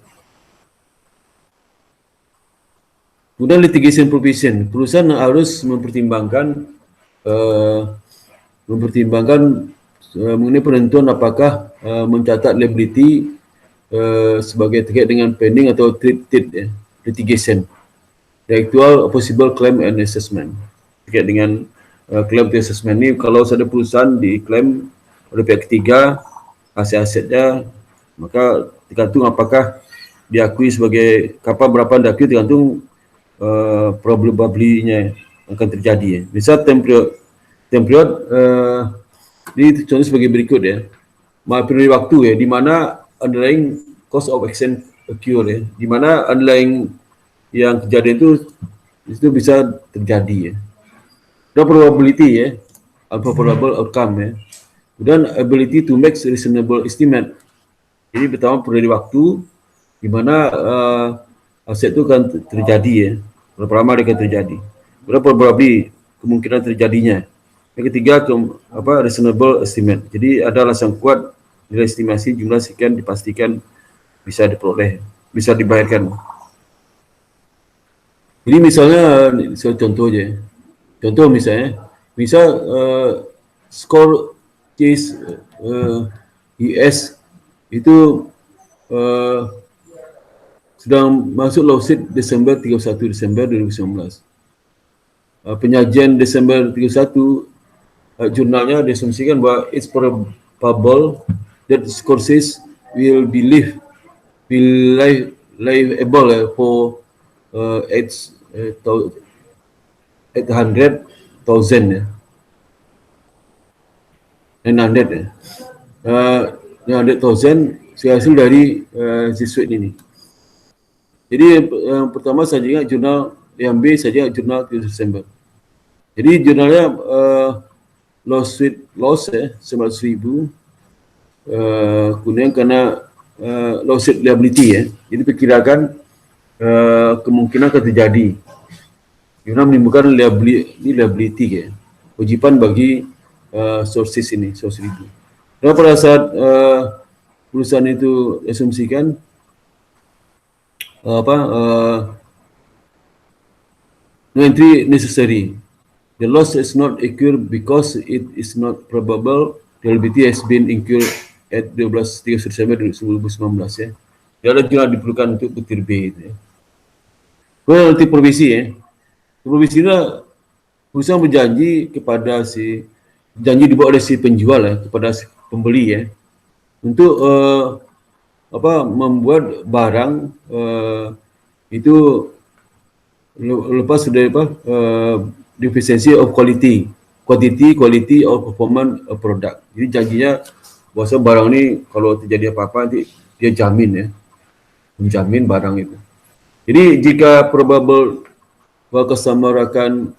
kemudian litigation provision, perusahaan harus mempertimbangkan mengenai penentuan apakah mencatat liability sebagai terkait dengan pending atau treated ya, litigation, the actual possible claim and assessment. Terkait dengan claim and assessment ini, kalau ada perusahaan diklaim oleh pihak ketiga aset-asetnya, maka tergantung apakah diakui sebagai kapal berapa diakui tergantung probability-nya akan terjadi ya. Misal time period ini contoh sebagai berikut ya. Periode waktu ya, di mana underlying cost of action occur ya, di mana underlying yang kejadian itu bisa terjadi ya. Dan probability ya, alpha probable outcome ya. Dan ability to make reasonable estimate. Jadi pertama periode waktu di mana aset itu akan terjadi ya. Berapa lama dia akan terjadi. Berapa probability kemungkinan terjadinya. Yang ketiga reasonable estimate. Jadi ada alasan kuat nilai estimasi jumlah sekian dipastikan bisa diperoleh, bisa dibayarkan. Jadi misalnya contoh aja. Contoh misalnya, skor case US itu sedang masuk lawsuit Desember 31 Desember 2019. Penyajian Desember 31 jurnalnya diasumsikan bahwa it's probable that Scorsese will be liable for 800,000 ya. 900 ya. 900,000 hasil dari suit ini. Jadi yang pertama saya ingat jurnal yang B saja jurnal 3 Desember. Jadi jurnalnya loss ya 900,000. Kemudian karena lawsuit liability ya. Jadi perkirakan kemungkinan akan terjadi. Jurnal menimbulkan liability ya. Kewajiban bagi sources ini, source itu. Dan pada saat perusahaan itu asumsikan no entry necessary. The loss is not occur because it is not probable the liability has been incurred at 30 Desember 2019 ya. Dia ada jurnal diperlukan untuk butir B itu ya. Kemudian nanti provisi ya. Provisi itu perusahaan berjanji kepada janji dibuat oleh si penjual ya, kepada si pembeli ya, untuk membuat barang itu lepas sudah deficiency of quality of performance product. Jadi janjinya bahwa barang ini kalau terjadi apa-apa nanti dia jamin ya, menjamin barang itu. Jadi jika probable bahwa customer akan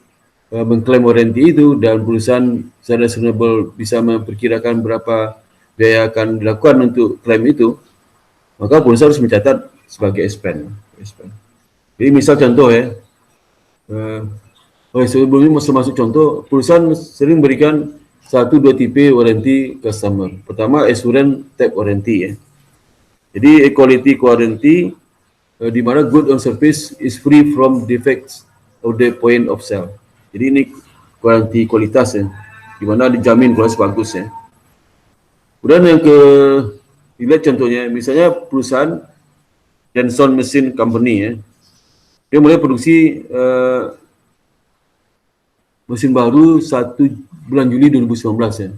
mengklaim warranty itu dan perusahaan secara reasonable bisa memperkirakan berapa biaya akan dilakukan untuk klaim itu, maka perusahaan harus mencatat sebagai expense. Jadi misal contoh ya, sebelum masuk contoh, perusahaan sering berikan 1-2 tipe warranty customer. Pertama, assurance type warranty ya. Jadi equality warranty di mana good on service is free from defects of the point of sale. Jadi ini warranty kualitas ya, di mana dijamin kualitas bagus ya. Kemudian yang dilihat contohnya, misalnya perusahaan Johnson Machine Company ya, dia mulai produksi mesin baru 1 bulan Juli 2019 ya.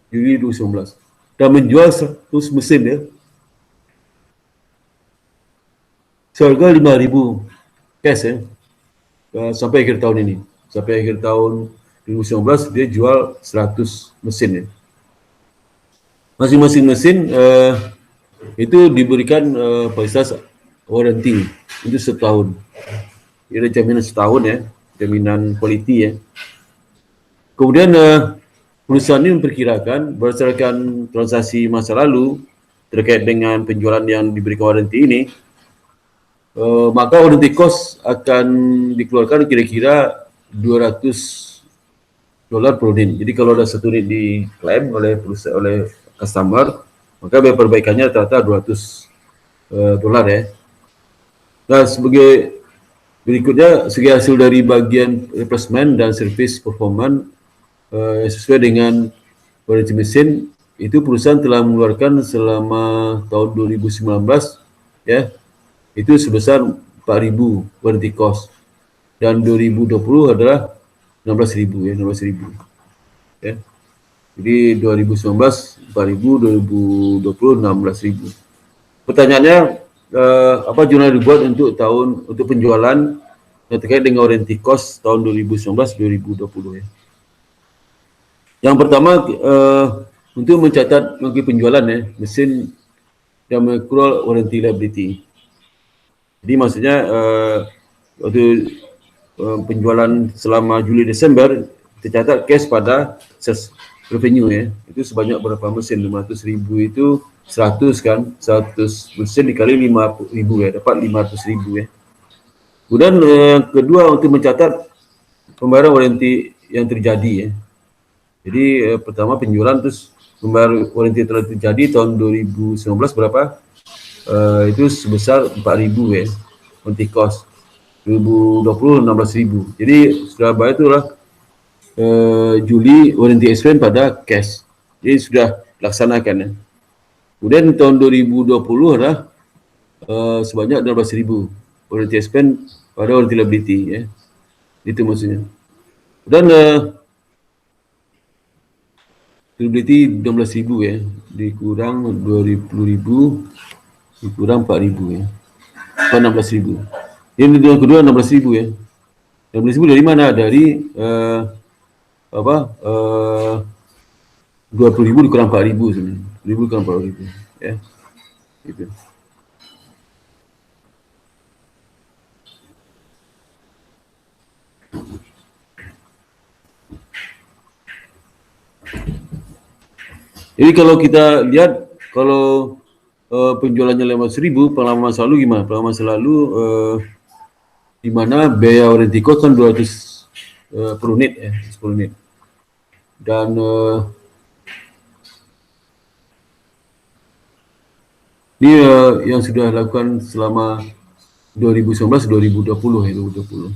Juli 2019. Dan menjual 100 mesin ya. Seharga 5.000 cash ya. Sampai akhir tahun ini. Sampai akhir tahun 2019 dia jual 100 mesin ya. Masing-masing mesin itu diberikan fasilitas warranty itu setahun. Ada jaminan setahun ya, jaminan quality ya. Kemudian perusahaan ini memperkirakan berdasarkan transaksi masa lalu terkait dengan penjualan yang diberikan warranty ini, maka warranty cost akan dikeluarkan kira-kira $200 per unit. Jadi kalau ada satu unit diklaim oleh perusahaan, oleh customer, maka biaya perbaikannya rata-rata $200 ya. Nah, sebagai berikutnya, sebagai hasil dari bagian replacement dan service performance sesuai dengan warranty mesin, itu perusahaan telah mengeluarkan selama tahun 2019 ya, itu sebesar 4.000 warranty cost, dan 2020 adalah 16.000 ya, 16.000 ya. Jadi 2019 4.000, 2020 16.000. pertanyaannya apa jurnal dibuat untuk penjualan terkait dengan warranty cost tahun 2019-2020 ya. Yang pertama untuk mencatat bagi penjualan ya mesin yang mengakrual warranty liability. Jadi maksudnya waktu penjualan selama Juli Desember tercatat cash pada sales revenue ya. Itu sebanyak berapa mesin? 500,000 itu 100 kan, 100 mesin dikali 5.000 ya, dapat 500,000 ya. Kemudian yang kedua untuk mencatat pembayaran warranty yang terjadi ya. Jadi pertama penjualan terus pembayaran warranty telah terjadi tahun 2019 berapa? Itu sebesar 4.000 ya, warranty cost. 2020 16.000. Jadi sudah bayar itulah Juli warranty expense pada cash. Jadi sudah laksanakan ya. Kemudian tahun 2020 adalah sebanyak 12.000 warranty expense pada warranty liability ya. Itu maksudnya. Dan liability 16.000 ya, dikurang 20.000 dikurang 4.000 ya. 16.000. Yang kedua 16.000 ya. 16.000 dari mana? Dari 20.000 dikurang 4.000 sebenarnya. 20.000 dikurang 4.000 ya. Gitu. Jadi kalau kita lihat kalau penjualannya 500.000, pengalaman masa lalu gimana? Pengalaman masa lalu di mana biaya warranty cost kan 200 per unit ya, 10 unit. Dan ini yang sudah dilakukan selama 2019-2020 ya, 2020.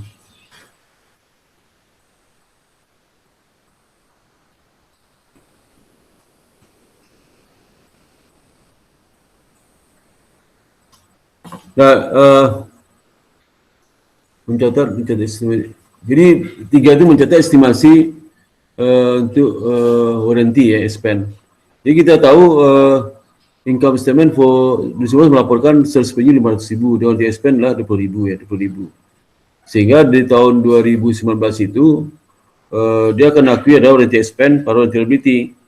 Nah, mencatat estimasi. Jadi tiga itu mencatat estimasi untuk warranty ya, expense. Jadi kita tahu income statement for semua melaporkan sales revenue 500.000 dan warranty expense lah 20.000 ya, 20.000. Sehingga di tahun 2019 itu dia akan akui ada warranty expense pada warranty liability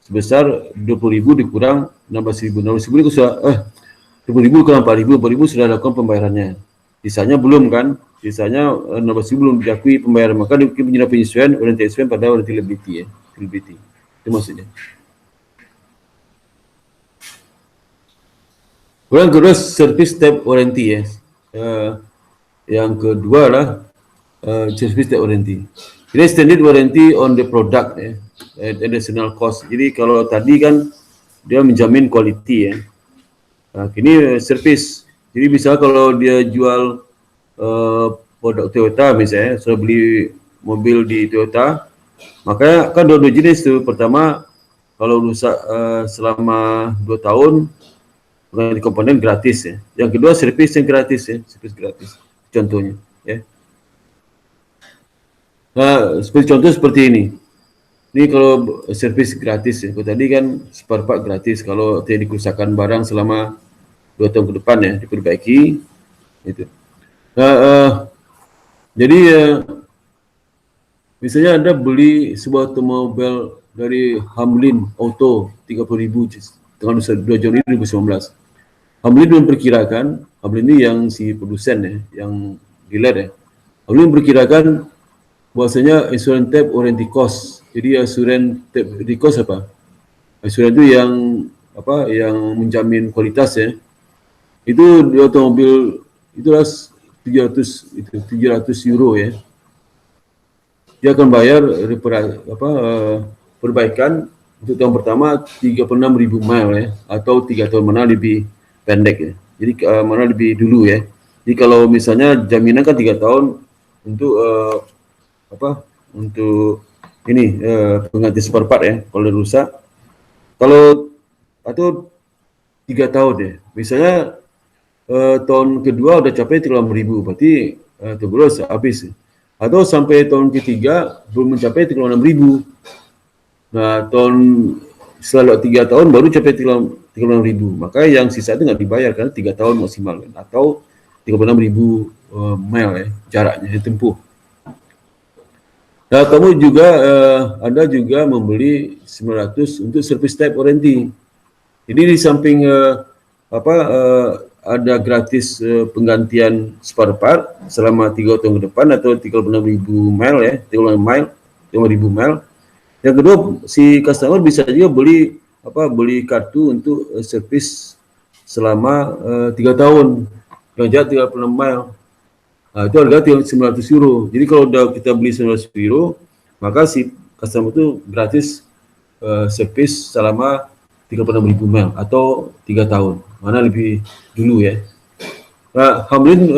sebesar 20.000 dikurang 16.000. 16.000 itu sudah 20.000 kurang 4.000 sudah lakukan pembayarannya. Sisanya belum kan? Sisanya 16.000 belum diakui pembayaran. Maka punya penyesuaian warranty expense pada warranty liability ya. Liability. Itu maksudnya. Kemudian kedua service type warranty ya. Yang kedua lah service type warranty. Ini standard warranty on the product ya. Additional cost. Jadi kalau tadi kan dia menjamin quality ya. Nah, kini service. Jadi misalnya kalau dia jual produk Toyota misalnya, saya beli mobil di Toyota, maka kan dua jenis tuh. Pertama, kalau rusak selama 2 tahun, ganti komponen gratis ya. Yang kedua servis yang gratis ya, servis gratis. Contohnya ya. Nah, contoh seperti ini. Ini kalau servis gratis ya. Kalau tadi kan spare part gratis kalau terjadi kerusakan barang selama 2 tahun ke depan ya, diperbaiki itu. Nah, jadi misalnya Anda beli sebuah otomobil dari Hamlin Auto 30.000 tanggal 2 Januari 2019. Hamlin memperkirakan, Hamlin ini yang si produsen ya, yang dealer ya. Hamlin memperkirakan bahwasanya insurance type warranty cost. Jadi insurance type warranty cost apa? Insurance itu yang apa? Yang menjamin kualitas ya. Itu di otomobil itulah 700 euro ya. Dia akan bayar perbaikan untuk tahun pertama 36.000 mile ya, atau 3 tahun mana lebih pendek ya. Jadi mana lebih dulu ya. Jadi kalau misalnya jaminan kan 3 tahun untuk untuk ini pengganti spare part ya kalau rusak. Kalau atau 3 tahun ya. Misalnya tahun kedua udah capai 36.000, berarti terus habis. Atau sampai tahun ketiga belum mencapai 36.000. Nah, setelah 3 tahun baru capai 36.000 36.000. Maka yang sisa itu nggak dibayar karena 3 tahun maksimal kan? Atau 36.000 mile jaraknya ditempuh. Nah, kamu juga Anda juga membeli 900 untuk service type warranty. Jadi di samping ada gratis penggantian spare part selama 3 tahun ke depan atau 36.000 mile ya, 35.000 mile. Yang kedua, si customer bisa juga beli kartu untuk service selama 3 tahun yang jarak 36 mile. Nah, itu harga €900. Jadi kalau udah kita beli €900, maka si customer itu gratis service selama 36.000 mile atau 3 tahun. Mana lebih dulu ya. Nah, Hamlin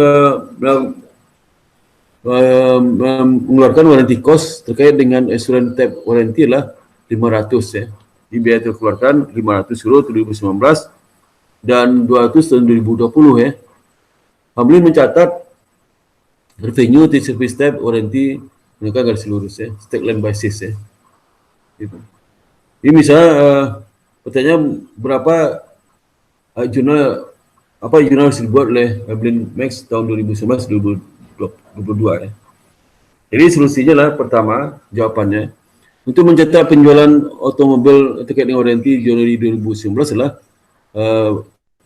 mengeluarkan warranty cost terkait dengan assurance type warranty lah 500 ya. Di biaya terkeluarkan €500 2019 dan 200 tahun 2020 ya. Hamlin mencatat revenue di service type warranty mereka garis lurus ya, stack line basis ya. Gitu. Ini misalnya pertanyaan berapa jurnal harus dibuat oleh Hamlin Max tahun 2019-2022 ya. Jadi solusinya lah pertama jawabannya untuk mencatat penjualan otomobil terkait dengan warranty Januari 2019 adalah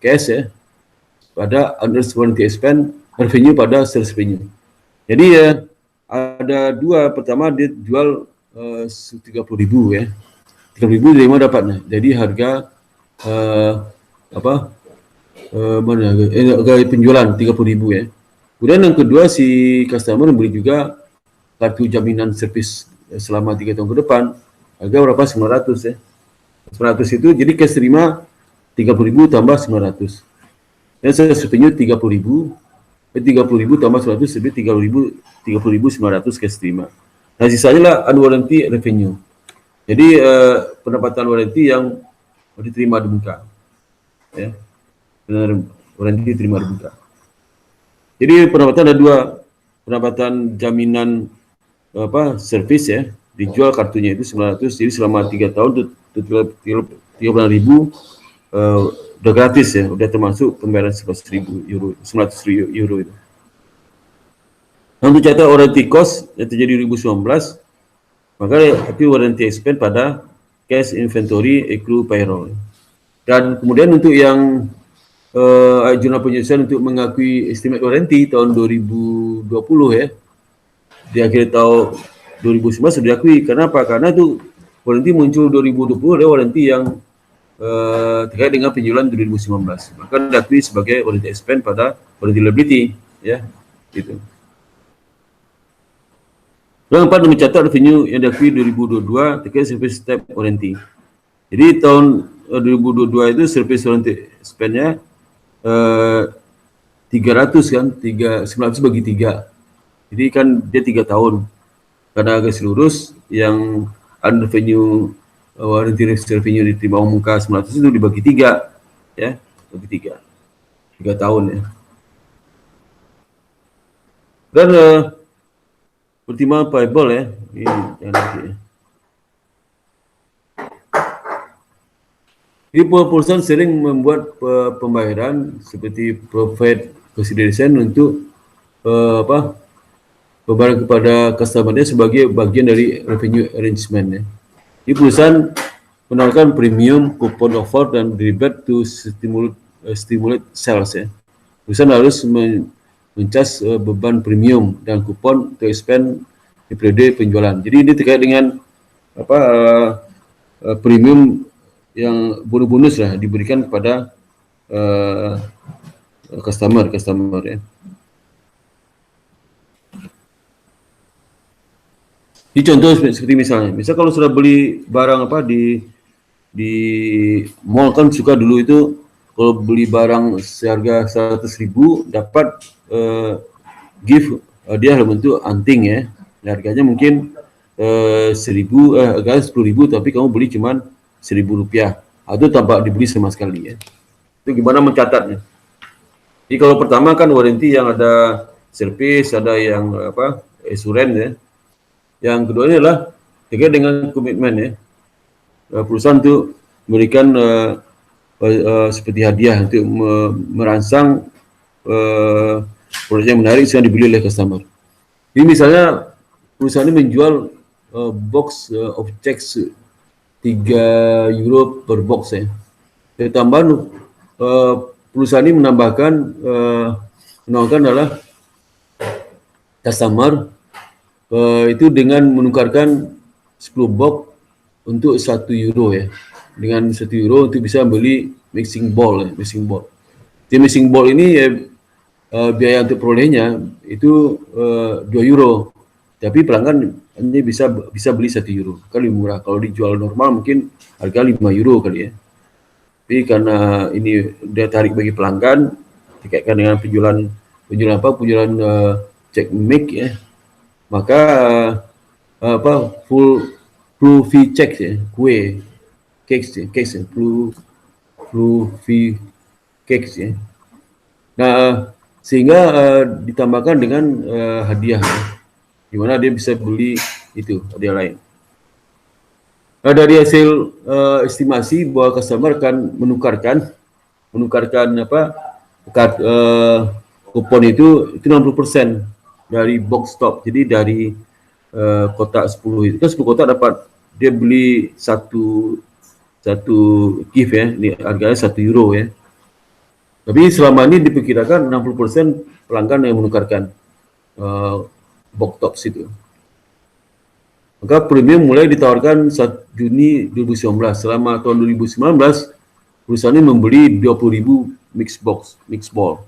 cash ya pada unearned warranty expense revenue pada sales revenue. Jadi ada dua, pertama dia jual 30.000 ya, 30.000 dari mana dapatnya? Jadi harga harga penjualan 30.000 ya. Kemudian yang kedua si customer membeli juga kartu jaminan servis selama 3 tahun ke depan, harga berapa? 900 ya. 900 itu jadi cash terima 30.000 tambah 900. Dan sales revenue 30.000 tambah 100 lebih 30.900 cash terima. Nah sisanya lah unwarranty revenue. Jadi pendapatan warranty yang diterima di muka, ya, warranty diterima di muka. Jadi pendapatan ada dua, pendapatan jaminan servis ya, dijual kartunya itu 900, jadi selama 3 tahun 30.000 udah gratis ya, udah termasuk pembayaran €900 itu. Nah, untuk catat warranty cost yang terjadi 2019, maka itu warranty expense pada cash inventory accrue payroll. Dan kemudian untuk yang jurnal penyelesaian untuk mengakui estimate warranty tahun 2020 ya, di akhir tahun 2019 sudah diakui. Kenapa? Karena itu warranty muncul 2020 adalah warranty yang terkait dengan penjualan 2019, maka diakui sebagai warranty expense pada warranty liability ya, gitu. Yang keempat, mencatat revenue yang diakui 2022 terkait service type warranty. Jadi tahun 2022 itu service warranty expense-nya 300 kan, 900 bagi 3. Jadi kan dia 3 tahun. Karena garis lurus yang revenue warranty revenue diterima muka 900 itu dibagi 3 ya, bagi 3 tahun ya. Dan pertimbangan payable ya, ini jangan lagi ya. Jadi perusahaan sering membuat pembayaran seperti profit consideration untuk pembayaran kepada customer-nya sebagai bagian dari revenue arrangement ya. Di perusahaan menawarkan premium, coupon offer, dan rebate to stimulate sales ya. Perusahaan harus mencas beban premium dan kupon to expand di periode penjualan. Jadi ini terkait dengan premium yang bonus lah diberikan kepada customer ya. Ini contoh seperti misalnya kalau sudah beli barang di mall kan suka dulu itu kalau beli barang seharga 100.000 dapat gift dia dalam bentuk anting ya. Harganya mungkin 10.000 10.000 tapi kamu beli cuman ₹1.000. Itu tanpa dibeli sama sekali ya. Itu gimana mencatatnya? Jadi kalau pertama kan warranty yang ada service, ada yang assurance ya. Yang kedua ini adalah terkait dengan komitmen ya. Perusahaan itu memberikan seperti hadiah untuk merangsang produk yang menarik yang dibeli oleh customer. Jadi misalnya perusahaan ini menjual box of checks 3 euro per box ya. Dan tambahan perusahaan ini menawarkan adalah customer itu dengan menukarkan 10 box untuk 1 euro ya. Dengan 1 euro untuk bisa beli mixing bowl ya, mixing bowl. Di mixing bowl ini ya, biaya untuk perolehnya itu 2 euro. Tapi pelanggan hanya bisa beli 1 euro. Kan lebih murah. Kalau dijual normal mungkin harga 5 euro kali ya. Tapi karena ini dia tarik bagi pelanggan, dikaitkan dengan penjualan check make ya. Maka full fee check ya, cakes ya, full fee cakes ya. Nah, sehingga ditambahkan dengan hadiah ya, di mana dia bisa beli itu hadiah lain. Nah, dari hasil estimasi bahwa customer akan menukarkan kupon itu 60% dari box top. Jadi dari kotak 10 itu kan 10 kotak dapat dia beli satu gift ya, ini harganya 1 euro ya. Tapi selama ini diperkirakan 60% pelanggan yang menukarkan box tops itu. Maka premium mulai ditawarkan 1 Juni 2019. Selama tahun 2019, perusahaan ini membeli 20.000 mix ball.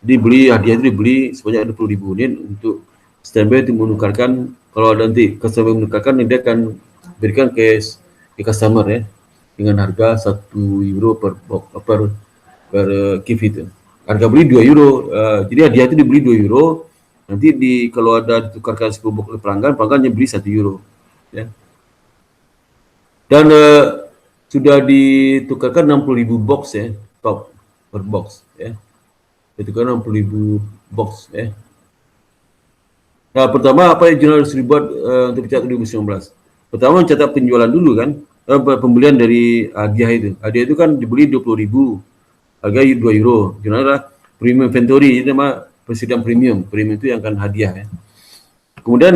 Jadi hadiah itu dibeli sebanyak 20.000 unit untuk standby untuk menukarkan. Kalau nanti customer menukarkan, dia akan berikan ke customer ya dengan harga 1 euro per gift itu. Harga beli 2 euro. Jadi hadiah itu dibeli 2 euro. Nanti kalau ada ditukarkan 10 box oleh pelanggannya beli 1 euro. Ya. Dan sudah ditukarkan 60.000 box ya, top per box ya. Ditukarkan 60.000 box ya. Nah, pertama apa yang jurnal harus dibuat untuk mencatat 2019? Pertama mencatat penjualan dulu kan, pembelian dari hadiah itu. Hadiah itu kan dibeli 20.000, harga 2 euro. Jurnal adalah premium inventory, itu nama persediaan premium. Premium itu yang akan hadiah ya. Kemudian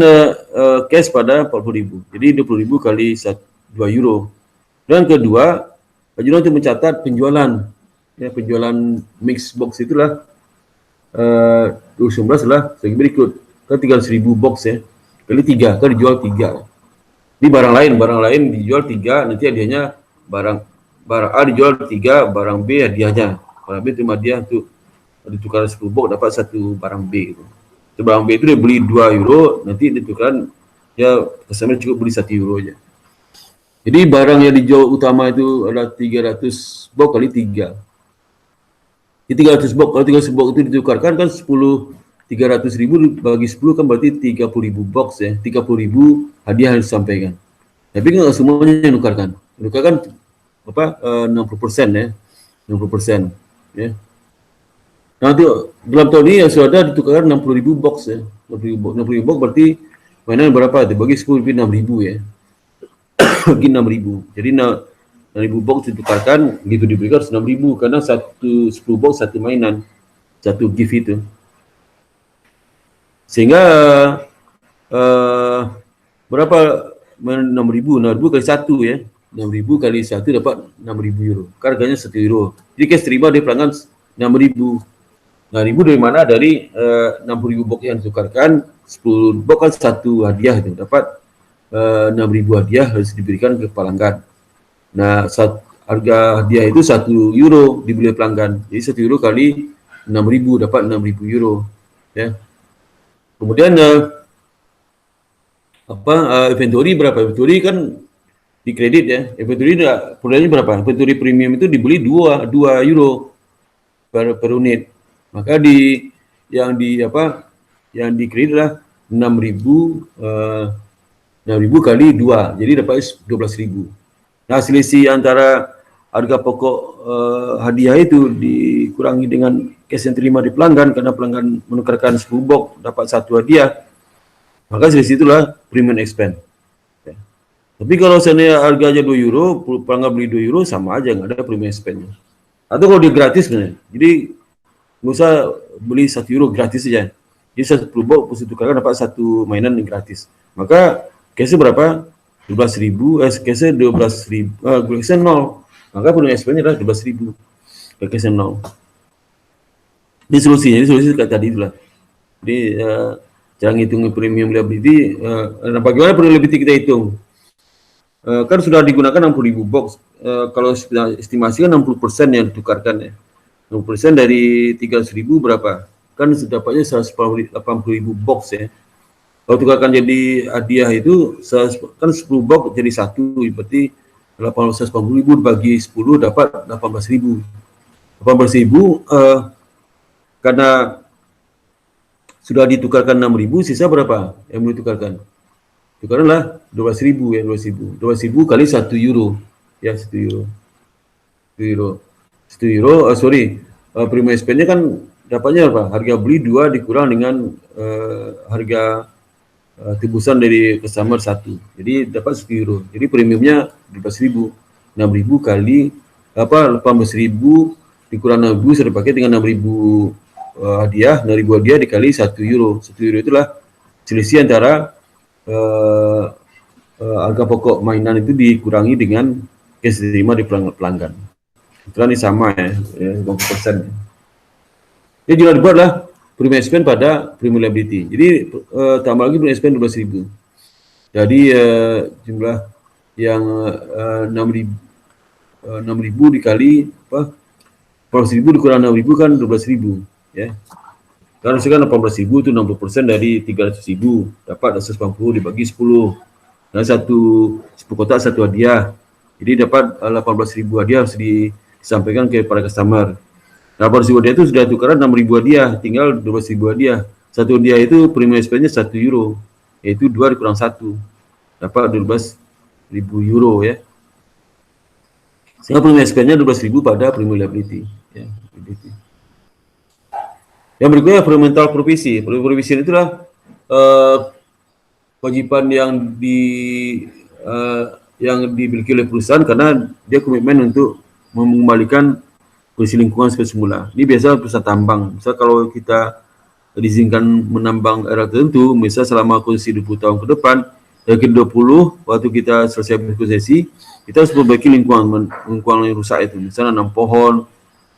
cash pada 40.000. Jadi 20.000 kali 2 euro. Dan kedua, jurnal untuk mencatat penjualan. Ya, penjualan mix box itulah 2019 adalah sebagai berikut. Kan 300.000 box ya. Kali 3, kan dijual 3. Ini barang lain dijual 3, nanti hadiahnya barang A dijual 3, barang B hadiahnya. Barang B terima hadiah untuk ditukar 10 box dapat 1 barang B gitu. Barang B itu dia beli 2 euro, nanti ditukarkan ya customer cukup beli 1 euro aja. Jadi barang yang dijual utama itu adalah 300 box kali 3. Di 300 box, kalau 300 box itu ditukarkan kan 300.000 bagi 10 kan berarti 30.000 box ya, 30.000 hadiah yang disampaikan. Tapi nggak semuanya yang nukarkan 60% ya, 60% ya. Nah, dalam tahun ini yang sudah ada ditukarkan 60.000 box ya, 60.000 box berarti mainan berapa? Dibagi 10 lebih 6.000 ya, bagi 6.000. Jadi 6.000 box ditukarkan, gitu diberikan 6.000 karena 10 box 1 mainan, 1 gift itu. Sehingga berapa 6.000? 6.000 kali 1 ya. 6.000 kali 1 dapat 6.000 euro. Harganya 1 euro. Jadi cash terima dari pelanggan 6.000. 6.000 dari mana? Dari 60.000 box yang ditukarkan, 10 box kan 1 hadiah itu. Dapat 6.000 hadiah harus diberikan ke pelanggan. Nah, harga hadiah itu 1 euro dibeli pelanggan. Jadi 1 euro kali 6.000 dapat 6.000 euro. Ya. Kemudian inventory berapa? Inventory kan di kredit ya. Inventory perolehnya berapa? Inventory premium itu dibeli 2 euro per unit. Maka yang di kredit adalah 6.000 kali 2. Jadi dapat 12.000. Nah, selisih antara harga pokok hadiah itu dikurangi dengan cash yang terima di pelanggan karena pelanggan menukarkan 10 box dapat 1 hadiah, maka selisih itulah premium expense. Ya. Tapi kalau seandainya harganya 2 euro, pelanggan beli 2 euro sama aja, nggak ada premium expense. Atau kalau dia gratis sebenarnya. Jadi nggak usah beli €1 gratis saja. Jadi 10 box bisa tukarkan dapat satu mainan yang gratis. Maka case berapa? 12.000, case 12.000, case 0. Maka punya SP-nya adalah 12.000. Case 0. Ini solusinya, ini solusi kayak tadi itulah. Jadi cara ngitung premium liability, bagaimana premium liability kita hitung? Kan sudah digunakan 60.000 box. Kalau estimasi kan 60% yang ditukarkan ya. 60% dari 300.000 berapa? Kan dapatnya 180.000 box ya. Kalau tukarkan jadi hadiah itu kan 10 box jadi 1, berarti 180.000 bagi 10 dapat 18.000. 18.000 karena sudah ditukarkan 6.000, sisa berapa yang mau ditukarkan? Tukarkanlah 12.000 ya, 12.000 kali €1 ya, €1. Premium SP-nya kan dapatnya apa? Harga beli 2 dikurang dengan harga tebusan dari customer 1. Jadi dapat €1. Jadi premiumnya 12.000. 6.000 kali 18.000 dikurang 6.000 sudah pakai dengan 6.000 hadiah, 6.000 hadiah dikali €1. €1 itulah selisih antara harga pokok mainan itu dikurangi dengan cash diterima di pelanggan. Itulah ini sama ya, 50%. Jadi juga dibuatlah premium expense pada premium liability. Jadi tambah lagi premium expense 12.000. Jadi jumlah yang 6.000 dikali 12.000 dikurang 6.000 kan 12.000 ya. Karena sekarang 18.000 itu 60% dari 300.000, dapat 180 dibagi 10. Dan satu kotak satu hadiah. Jadi dapat 18.000 hadiah harus disampaikan kepada customer. 18.000 hadiah itu sudah tukaran 6.000 hadiah, tinggal 12.000 hadiah. Satu hadiah itu premium expense-nya €1, yaitu 2 dikurang 1. Dapat €12.000 ya. Sehingga premium expense-nya 12.000 pada premium liability. Ya, liability. Yang berikutnya fundamental provisi. Provisi itulah kewajiban yang dimiliki oleh perusahaan karena dia komitmen untuk mengembalikan kondisi lingkungan seperti semula. Ini biasa perusahaan tambang. Misal kalau kita diizinkan menambang area tertentu, misal selama konsesi 20 tahun ke depan, yang ke-20 waktu kita selesai konsesi, kita harus memperbaiki lingkungan yang rusak itu. Misalnya nanam pohon,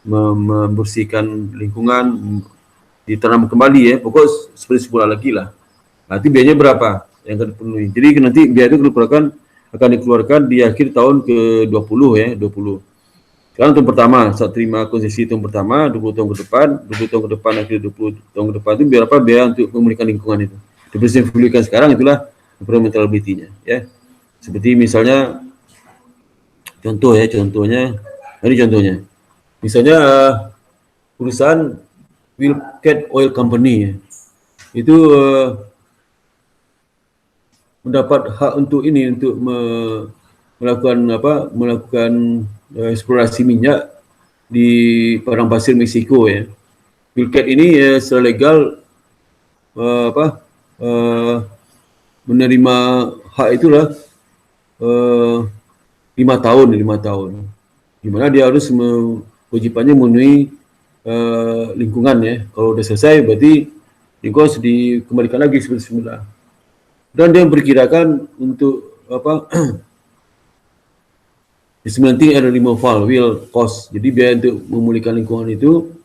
membersihkan lingkungan, ditanam kembali ya, pokok seperti semula lagi lah. Nanti biayanya berapa yang akan dipenuhi. Jadi nanti biaya itu akan dikeluarkan di akhir tahun ke-20 ya, 20. Sekarang tahun pertama, saat terima konsesi tahun pertama, 20 tahun ke depan, 20 tahun ke depan, akhir 20 tahun ke depan itu berapa biaya untuk memulihkan lingkungan itu. Dibersihkan sekarang itulah environmental liability-nya ya. Seperti misalnya contohnya, ini contohnya. Misalnya perusahaan Wildcat Oil Company ya. Itu mendapat hak untuk melakukan eksplorasi minyak di padang pasir Meksiko ya. Wildcat ini secara legal menerima hak itulah 5 tahun, di mana dia harus kewajibannya memenuhi lingkungan ya. Kalau udah selesai berarti lingkungan harus dikembalikan lagi seperti semula. Dan dia memperkirakan untuk dismantling and removal will cost. Jadi biaya untuk memulihkan lingkungan itu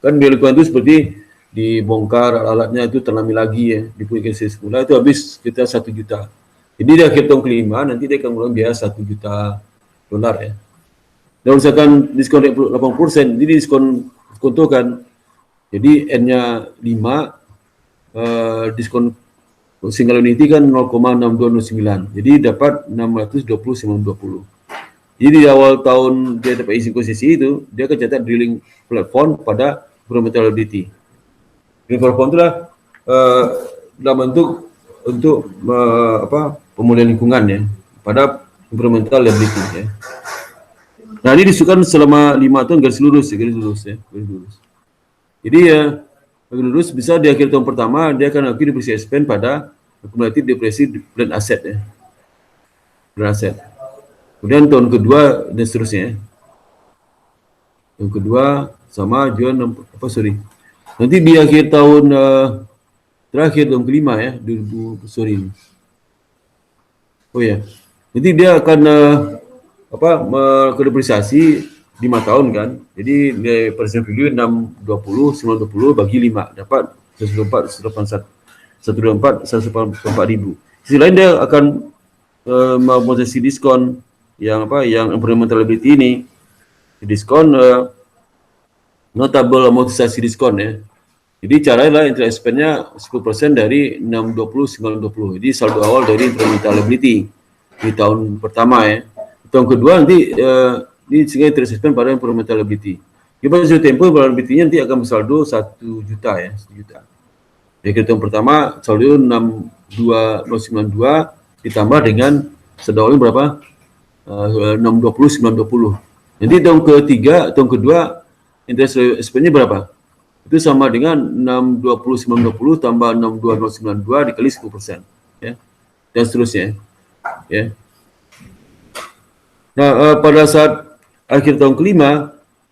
kan biaya lingkungan itu seperti dibongkar alatnya itu tanami lagi ya, dipulihkan semula itu habis sekitar 1 juta. Jadi di akhir tahun kelima nanti dia akan mengeluarkan biaya $1 juta ya. Dan misalkan diskon 80%, jadi diskon contohkan, jadi N-nya 5, diskon single unity kan 0,6209, jadi dapat 620,920. Jadi di awal tahun dia dapat izin konsesi itu, dia akan catat drilling platform pada environmental liability. Drilling platform itulah dalam bentuk untuk pemulihan lingkungan ya, pada environmental liability ya. Nah ini disukan selama 5 tahun garis lurus ya. Jadi ya garis lurus bisa di akhir tahun pertama dia akan akhir depresi expense pada akumulatif depresi plan aset ya. Plan aset. Kemudian tahun kedua dan seterusnya. Yang kedua sama juga nanti di akhir tahun terakhir tahun kelima ya 2000 sorry. Oh ya. Nanti dia akan depresiasi 5 tahun kan. Jadi nilai present value 620 920 bagi 5 dapat 124 ribu. Sisi lain dia akan memposisi diskon yang environmental liability ini. Diskon notable amortisasi diskon ya. Jadi caranya interest expense-nya 10% dari 620 920. Jadi saldo awal dari environmental liability di tahun pertama ya. Tahun kedua nanti ini sehingga interest expense pada environmental liability. Di pada tempo liability-nya nanti akan bersaldo 1 juta ya, 1 juta. Jadi tahun pertama saldo 62092 ditambah dengan saldo awalnya berapa? 620 920. Nanti tahun ketiga, tahun kedua interest expense-nya berapa? Itu sama dengan 620 920 tambah 62092 dikali 10%, ya. Dan seterusnya, ya. Nah, pada saat akhir tahun kelima,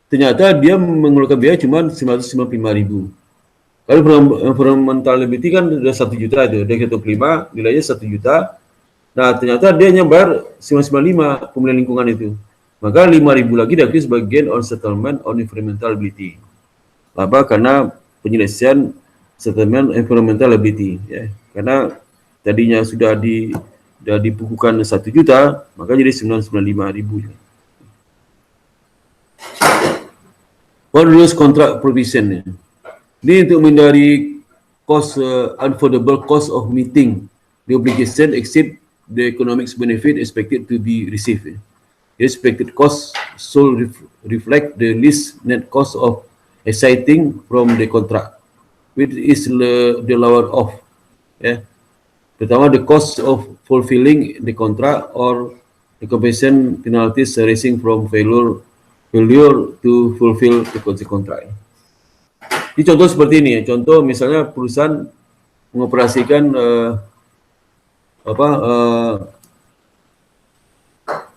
ternyata dia mengeluarkan biaya cuma 995.000. Kalau environmental liability kan sudah 1 juta itu, dari tahun kelima nilainya 1 juta. Nah, ternyata dia hanya bayar 995 pemulihan lingkungan itu. Maka 5.000 lagi diakui sebagai gain on settlement on environmental liability. Apa? Karena penyelesaian settlement environmental liability, ya. Karena tadinya sudah dibukukan 1 juta, maka jadi 995.000. What rules contract provision? Ini untuk menghindari cost unavoidable cost of meeting the obligation exceed the economic benefit expected to be received. The expected cost should reflect the least net cost of exciting from the contract, which is the lower of. Yeah. Pertama, the cost of fulfilling the contract or the compensation penalties arising from failure to fulfill the contract. Ini contoh seperti ini. Contoh misalnya perusahaan mengoperasikan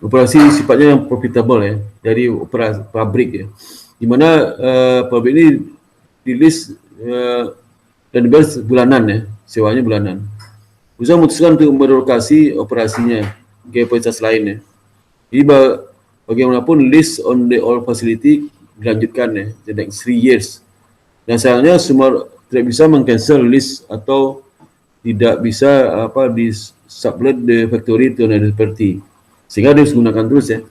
operasi sifatnya yang profitable ya, dari operasi pabrik ya, di mana pabrik ini di list dan dibayar bulanan ya, sewanya bulanan. Perusahaan memutuskan untuk merelokasi operasinya ke fasilitas lain ya. Jadi bagaimanapun list on the old facility dilanjutkan ya, the next 3 years. Dan sayangnya semua tidak bisa meng-cancel list atau tidak bisa di sublet the factory to another party, sehingga dia harus gunakan terus ya.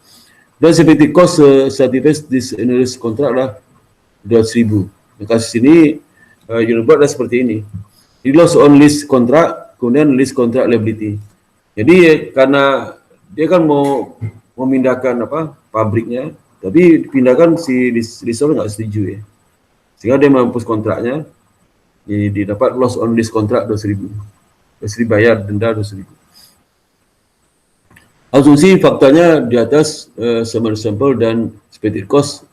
Dan seperti cost certified this annual contract lah 200.000. Nah, kasus ini yang buat adalah seperti ini. Di loss on lease contract, kemudian lease contract liability. Jadi karena dia kan mau memindahkan pabriknya, tapi dipindahkan si lessor nggak setuju ya, sehingga dia menghapus kontraknya. Jadi didapat loss on lease contract 200.000. Terus dibayar denda 200.000. Asumsi faktanya di atas Semar sampel dan expected cost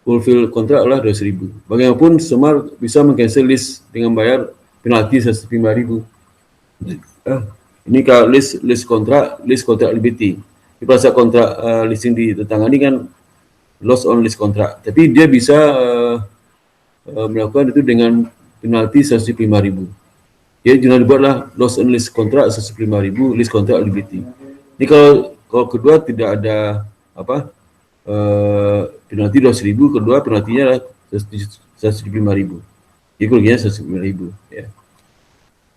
fulfill kontrak adalah 200.000. Bagaimanapun Semar bisa meng-cancel list dengan bayar penalti 105.000. Ini kalau list kontrak liability. Di pada saat kontrak leasing ditandatangani kan loss on lease kontrak. Tapi dia bisa melakukan itu dengan penalti 105.000. Ya, jangan dibuatlah loss on lease kontrak 105.000 lease kontrak liability. Ini kalau kedua tidak ada penalti 200.000, kedua penaltinya adalah 105.000. Jadi kerugiannya 105.000 ya.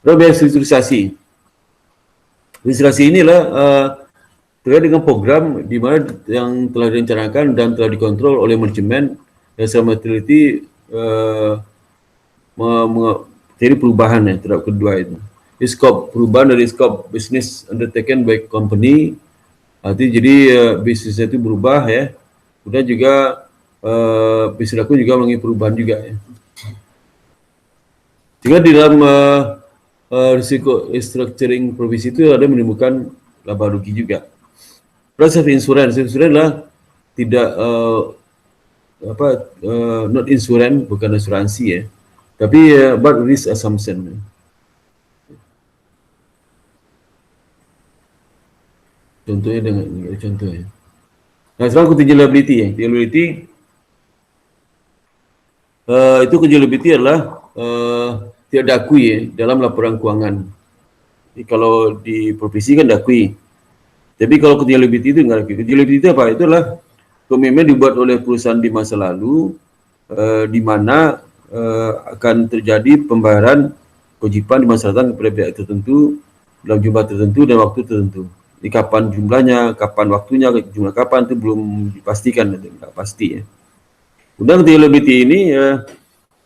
Lalu biaya restrukturisasi. Restrukturisasi inilah terkait dengan program di mana yang telah direncanakan dan telah dikontrol oleh manajemen dan selama teliti jadi perubahan ya terhadap kedua itu. Di skop perubahan dari skop bisnis undertaken by company, artinya jadi bisnisnya itu berubah ya. Kemudian juga bisnis aku juga mengalami perubahan juga ya. Sehingga di dalam risiko restructuring provisi itu ada menimbulkan laba rugi juga. Plus insurance adalah tidak not insurance, bukan asuransi ya. Tapi but risk assumption. Contohnya dengan contoh ya. Nah, sekarang contingent liability ya. Liability Itu cumulativity adalah tidak diakui dalam laporan keuangan. Jadi, kalau di provinsi kan diakui. Tapi kalau cumulativity itu enggak diakui. Cumulativity itu apa? Itulah komitmen dibuat oleh perusahaan di masa lalu di mana akan terjadi pembayaran kewajiban di masa datang kepada pihak tertentu dalam jumlah tertentu dan waktu tertentu. Di kapan jumlahnya, kapan waktunya, jumlah kapan itu belum dipastikan, tidak pasti ya. Kemudian cumulativity ini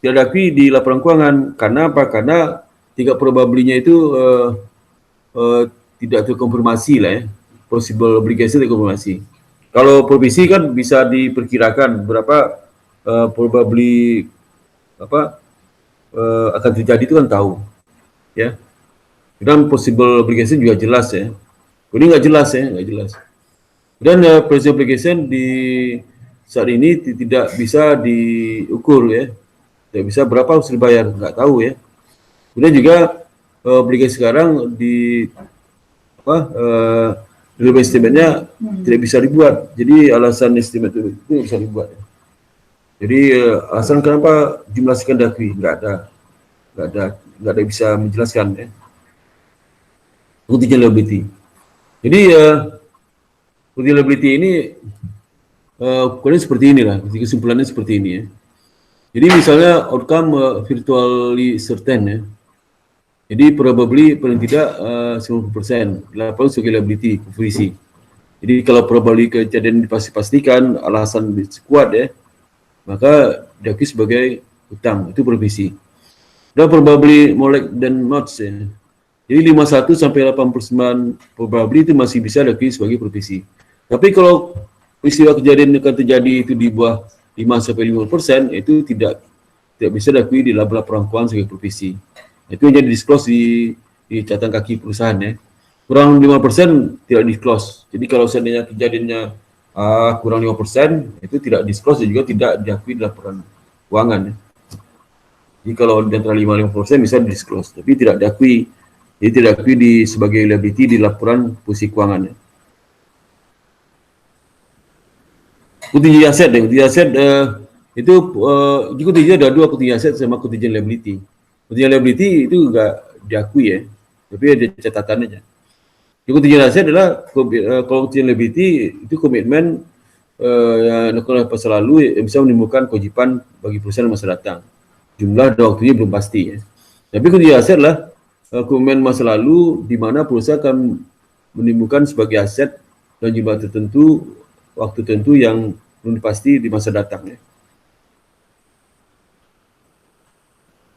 tidak diakui di laporan keuangan. Karena apa? Karena tingkat probability-nya itu tidak terkonfirmasi lah ya. Possible obligation terkonfirmasi. Kalau provinsi kan bisa diperkirakan berapa probably akan terjadi itu kan tahu ya. Dan possible obligation juga jelas ya. Ini nggak jelas ya, nggak jelas. Dan present obligation di saat ini tidak bisa diukur ya. Tidak bisa berapa harus dibayar, nggak tahu ya. Kemudian juga obligasi sekarang di delivery statement-nya tidak bisa dibuat. Jadi alasan estimate itu tidak bisa dibuat. Ya. Jadi alasan kenapa jumlah sekian diakui nggak ada bisa menjelaskan ya. Contingent liability. Jadi contingent liability ini ukurannya seperti inilah. Kesimpulannya seperti ini ya. Jadi misalnya outcome virtually certain ya. Jadi probably paling tidak 90% dilaporkan sebagai liability provinsi. Jadi kalau probably kejadian dipastikan alasan kuat ya, maka diakui sebagai hutang, itu provinsi. Dan probably more like than not ya. Jadi 51 sampai 89 probably itu masih bisa diakui sebagai provinsi. Tapi kalau peristiwa kejadian akan terjadi itu di bawah 5 sampai 50%, itu tidak bisa diakui di laporan keuangan sebagai provinsi. Itu yang jadi disclose di catatan kaki perusahaan ya. Kurang 5% tidak disclose. Jadi kalau seandainya kejadiannya kurang 5%, itu tidak disclose dan juga tidak diakui di laporan keuangan ya. Jadi kalau di antara 5-5% bisa disclose, tapi tidak diakui. Jadi tidak diakui sebagai liability di laporan posisi keuangan ya. Contingent asset ya. Contingent asset itu contingent ada dua, contingent asset sama contingent liability. Contingent liability itu enggak diakui ya, tapi ada catatan aja. Contingent asset adalah kalau contingent liability itu komitmen yang dilakukan oleh masa lalu yang bisa menimbulkan kewajiban bagi perusahaan masa datang. Jumlah dan waktunya belum pasti ya. Tapi contingent asset adalah komitmen masa lalu di mana perusahaan akan menimbulkan sebagai aset dan jumlah tertentu, waktu tertentu yang belum pasti di masa datang ya.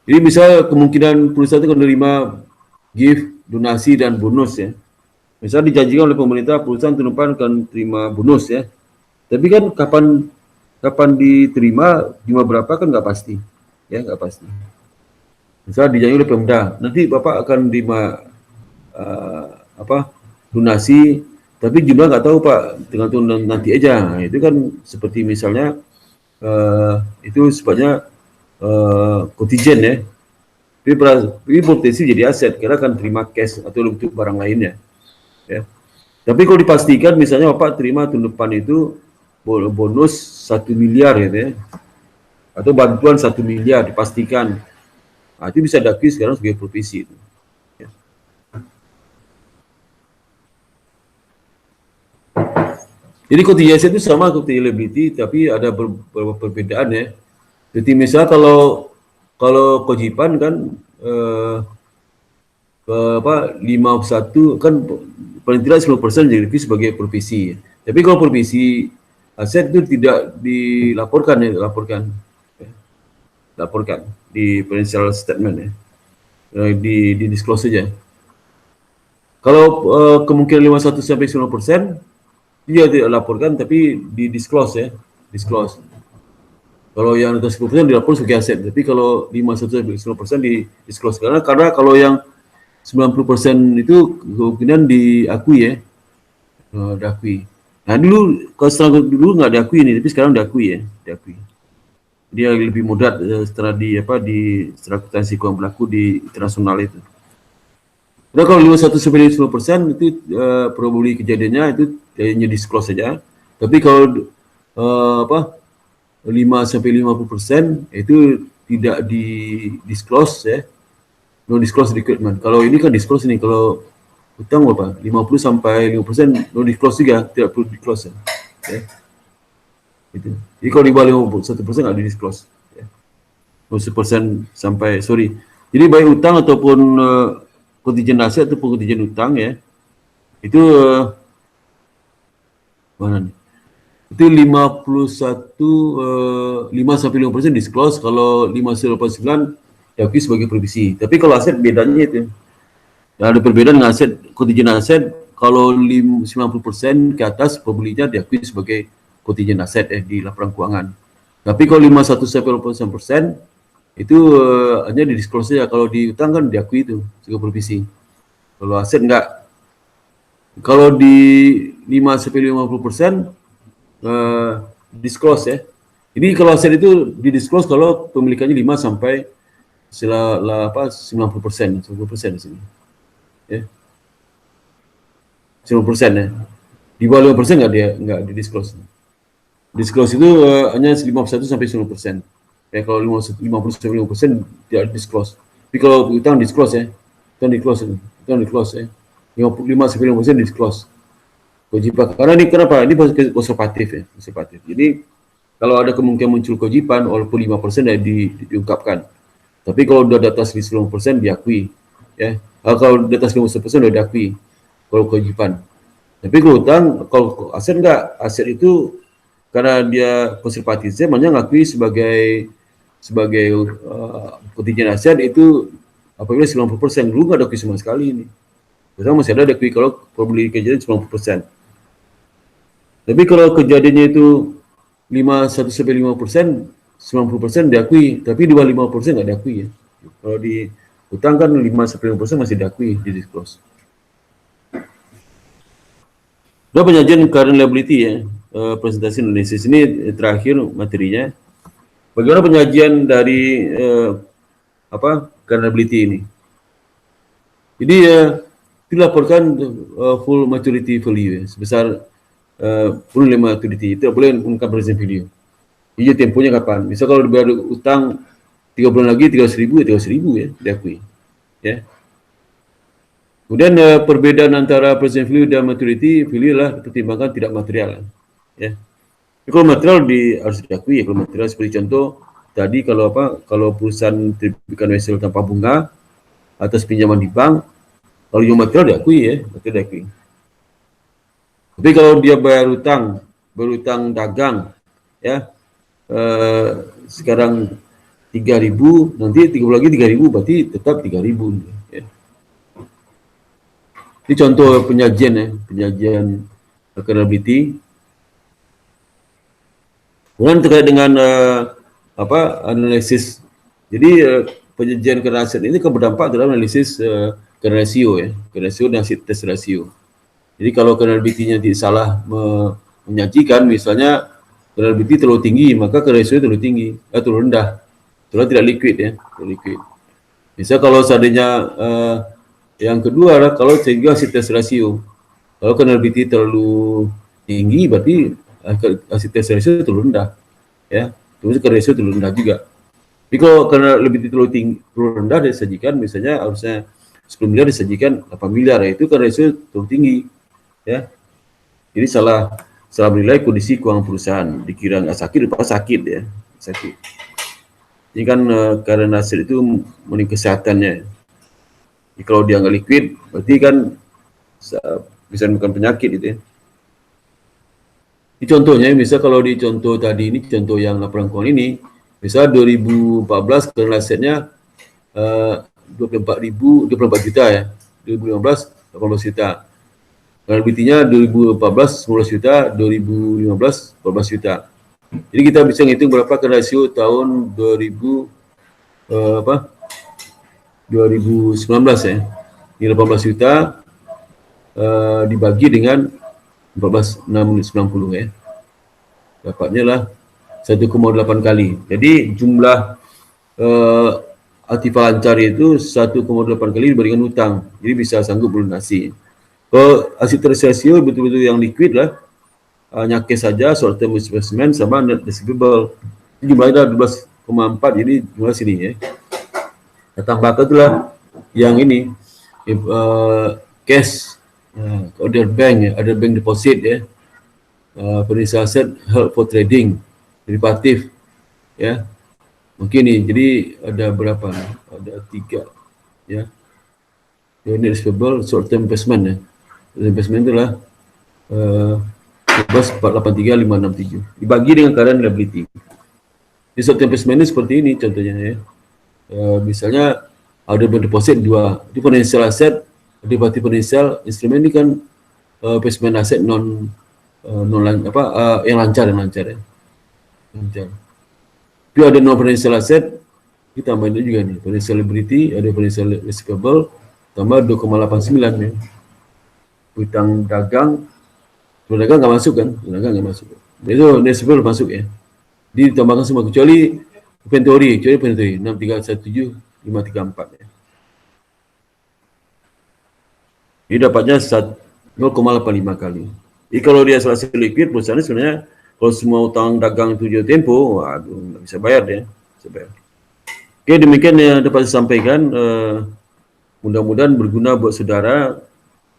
Jadi misal kemungkinan perusahaan itu akan menerima gift, donasi, dan bonus ya. Misal dijanjikan oleh pemerintah perusahaan tahun akan terima bonus ya. Tapi kan kapan diterima, jumlah berapa kan nggak pasti. Ya, nggak pasti. Misal dijanjikan oleh Pemda, nanti Bapak akan terima donasi, tapi jumlah nggak tahu Pak, tergantung nanti aja. Nah, itu kan seperti misalnya itu sebabnya kontijen ya. Ini potensi jadi aset karena akan terima cash atau bentuk barang lainnya. Ya. Tapi kalau dipastikan misalnya Bapak terima tahun depan itu bonus 1 miliar gitu ya. Atau bantuan 1 miliar dipastikan. Nah, itu bisa diakui sekarang sebagai provinsi itu. Ya. Jadi contingent asset itu sama contingent liability tapi ada beberapa perbedaan ya. Jadi misalnya kalau kewajiban kan 51 kan paling tidak 10% jadi sebagai provinsi. Tapi kalau provinsi aset itu tidak dilaporkan ya, laporkan di financial statement ya. Di disclose saja. Kalau kemungkinan 51 sampai 90% dia tidak laporkan tapi di disclose ya, disclose. Kalau yang atas 10% dilaporkan sebagai aset, tapi kalau 51-10% di disclose karena kalau yang 90% itu kemungkinan diakui ya, diakui. Nah kalau dulu nggak diakui ini, tapi sekarang diakui ya, diakui. Dia lebih mudah setelah di setelah akuntansi keuangan berlaku di internasional itu. Nah kalau 51-10% itu probably kejadiannya itu hanya disclose saja. Tapi kalau 5-50% itu tidak di disclose ya, no disclose requirement. Kalau ini kan disclose nih, kalau utang berapa? 50-50% no disclose juga, tidak perlu disclose ya. Itu. Jadi kalau di bawah 51% nggak di disclose ya. 1% sampai, sorry. Jadi baik utang ataupun kontijen aset ataupun kontijen utang ya, itu mana nih? Itu 5-50% disclose, kalau 5-89 diakui sebagai provisi. Tapi kalau aset bedanya itu. Ada perbedaan dengan aset, kontijen aset, kalau 90% ke atas pembelinya diakui sebagai kontijen aset di laporan keuangan. Tapi kalau 51-89% itu hanya di disclose saja. Kalau di utang kan diakui itu sebagai provisi. Kalau aset enggak. Kalau di 5-50% disclose ya. Ini kalau aset itu di disclose kalau pemilikannya 5-90% di sini. Ya. 90% ya. Di bawah 5% enggak di disclose. Disclose itu hanya 51-90%. Ya, kalau 50-50% tidak disclose. Tapi kalau utang disclose ya. Utang disclose ya. 5-50% disclose. Kewajiban. Karena ini kenapa? Ini konservatif ya, konservatif. Jadi kalau ada kemungkinan muncul kewajiban walaupun 5% diungkapkan. Tapi kalau sudah di atas 90% diakui ya. Kalau di atas 50% sudah diakui kalau kewajiban. Tapi kalau utang, kalau aset enggak, aset itu karena dia konservatif, saya makanya ngakui sebagai kontijen aset itu apabila 90%, dulu nggak diakui sama sekali ini. Sekarang masih ada diakui kalau probability kejadian 90%. Tapi kalau kejadiannya itu 51-5%, 90% diakui, tapi di bawah 5% nggak diakui ya. Kalau di utang kan 5-5% masih diakui di disclose. Udah penyajian current liability ya, presentasi analisis ini terakhir materinya. Bagaimana penyajian dari current liability ini? Jadi dilaporkan full maturity value ya, sebesar full maturity, itu boleh mengungkap present value. Jadi temponya kapan? Misal kalau dibayar utang 3 bulan lagi 300.000 ya 300.000 ya diakui. Ya. Kemudian perbedaan antara present value dan maturity value lah pertimbangan tidak material. Ya. Kalau material harus diakui ya, kalau material seperti contoh tadi kalau perusahaan terbitkan wesel tanpa bunga atas pinjaman di bank, kalau yang material diakui ya, material diakui. Tapi kalau dia bayar utang dagang ya, sekarang 3.000, nanti 3 bulan lagi 3.000, berarti tetap 3.000 ya. Ini contoh penyajian ya, penyajian liability. Kemudian terkait dengan analisis. Jadi penyajian current asset ini akan berdampak dalam analisis current ratio ya, current ratio dan asset test ratio. Jadi kalau current liability-nya tidak salah menyajikan, misalnya current liability terlalu tinggi, maka current ratio terlalu tinggi, terlalu rendah, terlalu tidak liquid ya, terlalu liquid. Misal kalau seandainya yang kedua adalah kalau sehingga asset test ratio, kalau current liability terlalu tinggi, berarti asset test ratio terlalu rendah, ya, terus current ratio terlalu rendah juga. Tapi kalau current liability terlalu rendah disajikan, misalnya harusnya 10 miliar disajikan 8 miliar, ya, itu current ratio terlalu tinggi, ya. Jadi salah menilai kondisi keuangan perusahaan, dikira nggak sakit, lupa sakit ya, sakit. Ini kan karena aset itu meningkat kesehatannya. Jadi kalau dia nggak liquid, berarti kan bisa bukan penyakit itu ya. Ini contohnya, misal kalau di contoh tadi ini, contoh yang laporan keuangan ini, misal 2014 current asetnya 24 juta ya, 2015 18 juta. Liability-nya 2014 19 juta, 2015 14 juta. Jadi kita bisa ngitung berapa current ratio tahun 2019 ya. Ini 18 juta dibagi dengan 14.690 ya. Dapatnya lah 1,8 kali. Jadi jumlah aktiva lancar itu 1,8 kali dibandingkan utang. Jadi bisa sanggup melunasi. Kalau asset test ratio betul-betul yang liquid lah, hanya cash saja, short term investment sama net receivable. jumlahnya dah 12,4, jadi jumlah sini ya. Tambahkan itulah yang ini cash, order bank ya, order bank deposit ya, financial asset held for trading, derivatif ya. Mungkin nih, jadi ada berapa? Ada 3 ya. Unit receivable, short term investment ya. Investment itulah 483,567 dibagi dengan current liability. Di short term investment ini seperti ini contohnya ya. Misalnya ada deposit 2, di financial asset, derivatif financial instrument ini kan investment aset yang lancar ya. Lancar. Tapi ada non financial asset, kita tambahin juga nih, financial liability, ada financial receivable, tambah 2,89 ya. Hutang dagang nggak masuk kan? Dagang nggak masuk. Itu receivable masuk ya. Ditambahkan semua kecuali inventory 6317534 ya. Ini dapatnya 0,85 kali. Jadi kalau dia selesai liquid, perusahaan sebenarnya kalau semua utang dagang itu jatuh tempo, waduh, nggak bisa bayar dia. Bisa bayar. Oke, demikian yang dapat saya sampaikan. Mudah-mudahan berguna buat saudara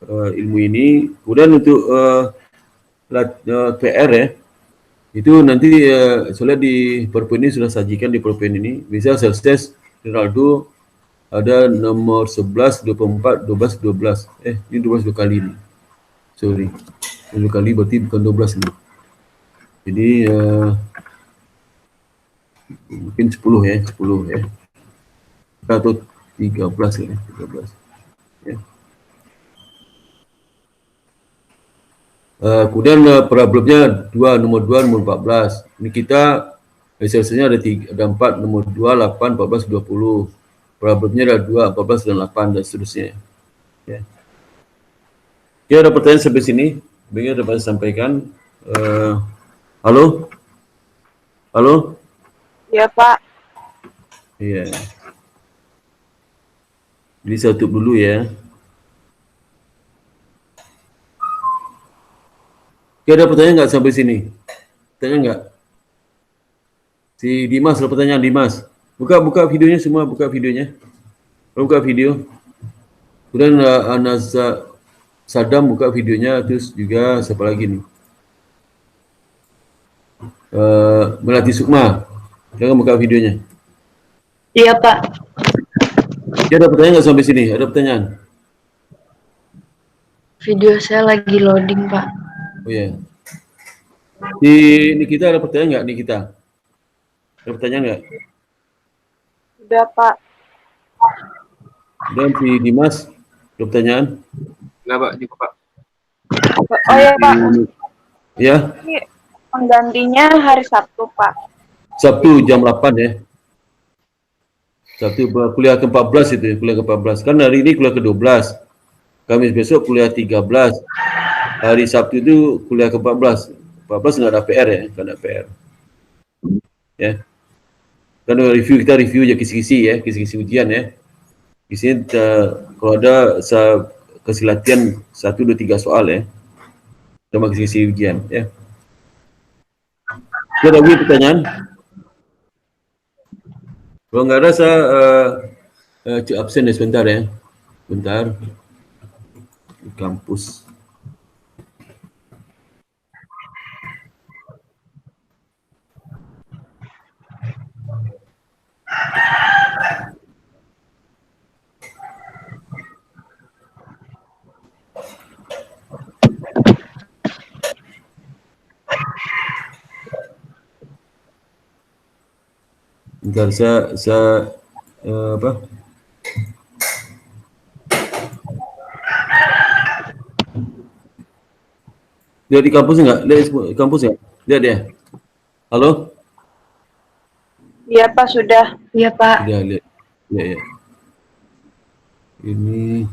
ilmu ini. Kemudian untuk PR ya, itu nanti saya lihat di PowerPoint ini sudah sajikan di PowerPoint ini. Bisa sukses Ronaldo ada nomor 11, 24, 12, 12. Ini 12 dua kali nih. Sorry. 2 kali berarti bukan 12 nih. Jadi mungkin 10 ya. Atau 13 ya. 13. Ya. Kemudian problemnya nomor 2, nomor 14. Ini kita hasilnya ada 4, nomor 2, 8, 14, 20. Problemnya ada 2, 14, dan 8, dan seterusnya. Ya. Ya, ada pertanyaan sampai sini. Begini dapat saya sampaikan. Halo? Halo? Iya, Pak. Iya. Jadi saya tutup dulu ya. Oke, ada pertanyaan nggak sampai sini? Pertanyaan nggak? Si Dimas, ada pertanyaan Dimas. Buka videonya semua, buka videonya. Buka video. Kemudian Anaza Sadam buka videonya, terus juga siapa lagi nih? Melati Sukma, jangan buka videonya. Iya, Pak. Ya, ada pertanyaan nggak sampai sini? Ada pertanyaan? Video saya lagi loading, Pak. Oh ya. Di Nikita ada pertanyaan nggak, Nikita? Ada pertanyaan nggak? Udah, Pak. Dan si Dimas, ada pertanyaan? Enggak, Pak. Cukup, Pak. Oh ya, Pak. Ya, Ini penggantinya hari Sabtu, Pak. Sabtu jam 8 ya. Sabtu kuliah ke-14 itu, kuliah ke-14. Kan hari ini kuliah ke-12. Kamis besok kuliah 13. Hari Sabtu itu kuliah ke-14. 14 nggak ada PR ya, nggak ada PR. Ya. Kan kita review aja kisi-kisi ya, kisi-kisi ujian ya. Di sini kalau ada kasih latihan 1, 2, 3 soal ya. Sama kisi-kisi ujian ya. Ada lagi pertanyaan? Kalau nggak ada saya absen ya sebentar ya. Bentar. Di kampus. Bentar, saya apa? Lihat di kampus enggak? Lihat di kampus enggak? Lihat ya. Halo? Iya, Pak, sudah. Iya, Pak. Sudah lihat. Ya. Ini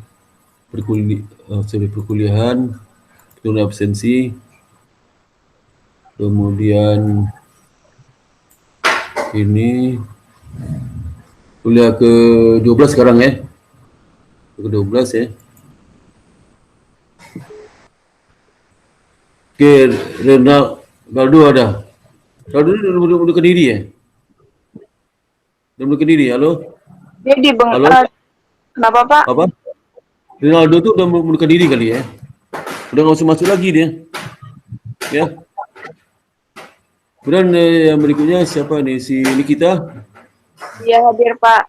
perkuliahan, penurunan absensi, kemudian ini kuliah ke-12 sekarang ya. Ke-12 ya. Oke, Ronaldo ada. Ronaldo udah Kediri ya? Udah mulai ke diri. Halo? Dia di Halo? kenapa Pak? Apa? Ronaldo tuh udah mulai ke diri kali ya. Udah nggak usah masuk lagi dia. Ya. Kemudian yang berikutnya siapa nih? Si Nikita? Dia hadir Pak.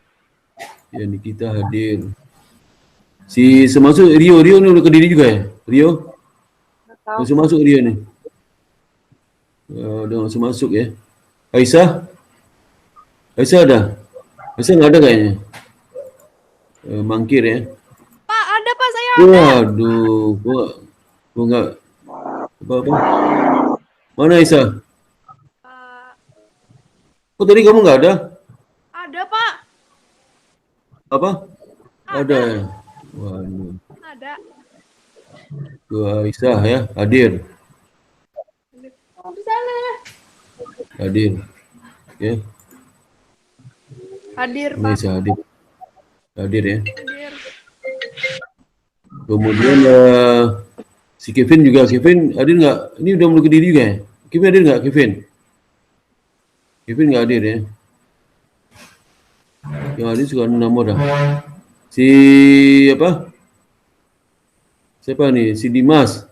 Ya, Nikita hadir. Si semasuk Rio ini udah ke diri juga ya? Rio? Nggak tahu. Udah masuk Rio nih. Udah nggak usah masuk ya. Aisyah? Aisyah ada? Aisyah nggak ada kayaknya. Mangkir ya. Pak, ada Pak, saya ada. Waduh, gua nggak apa-apa. Mana Aisyah? Pak, Kok tadi kamu nggak ada? ada Pak, Apa? Ada ya. Waduh. ada. Dua Aisyah ya, hadir. Oh, di sana. Hadir. Ya, Hadir ini Pak, Aisyah hadir. Hadir ya. hadir. Kemudian si Kevin juga. Kevin hadir nggak? Ini udah mulai ke diri juga ya? Kevin hadir nggak, Kevin? Kevin nggak hadir ya? Yang hadir suka 6 orang. Si apa? Siapa nih? Si Dimas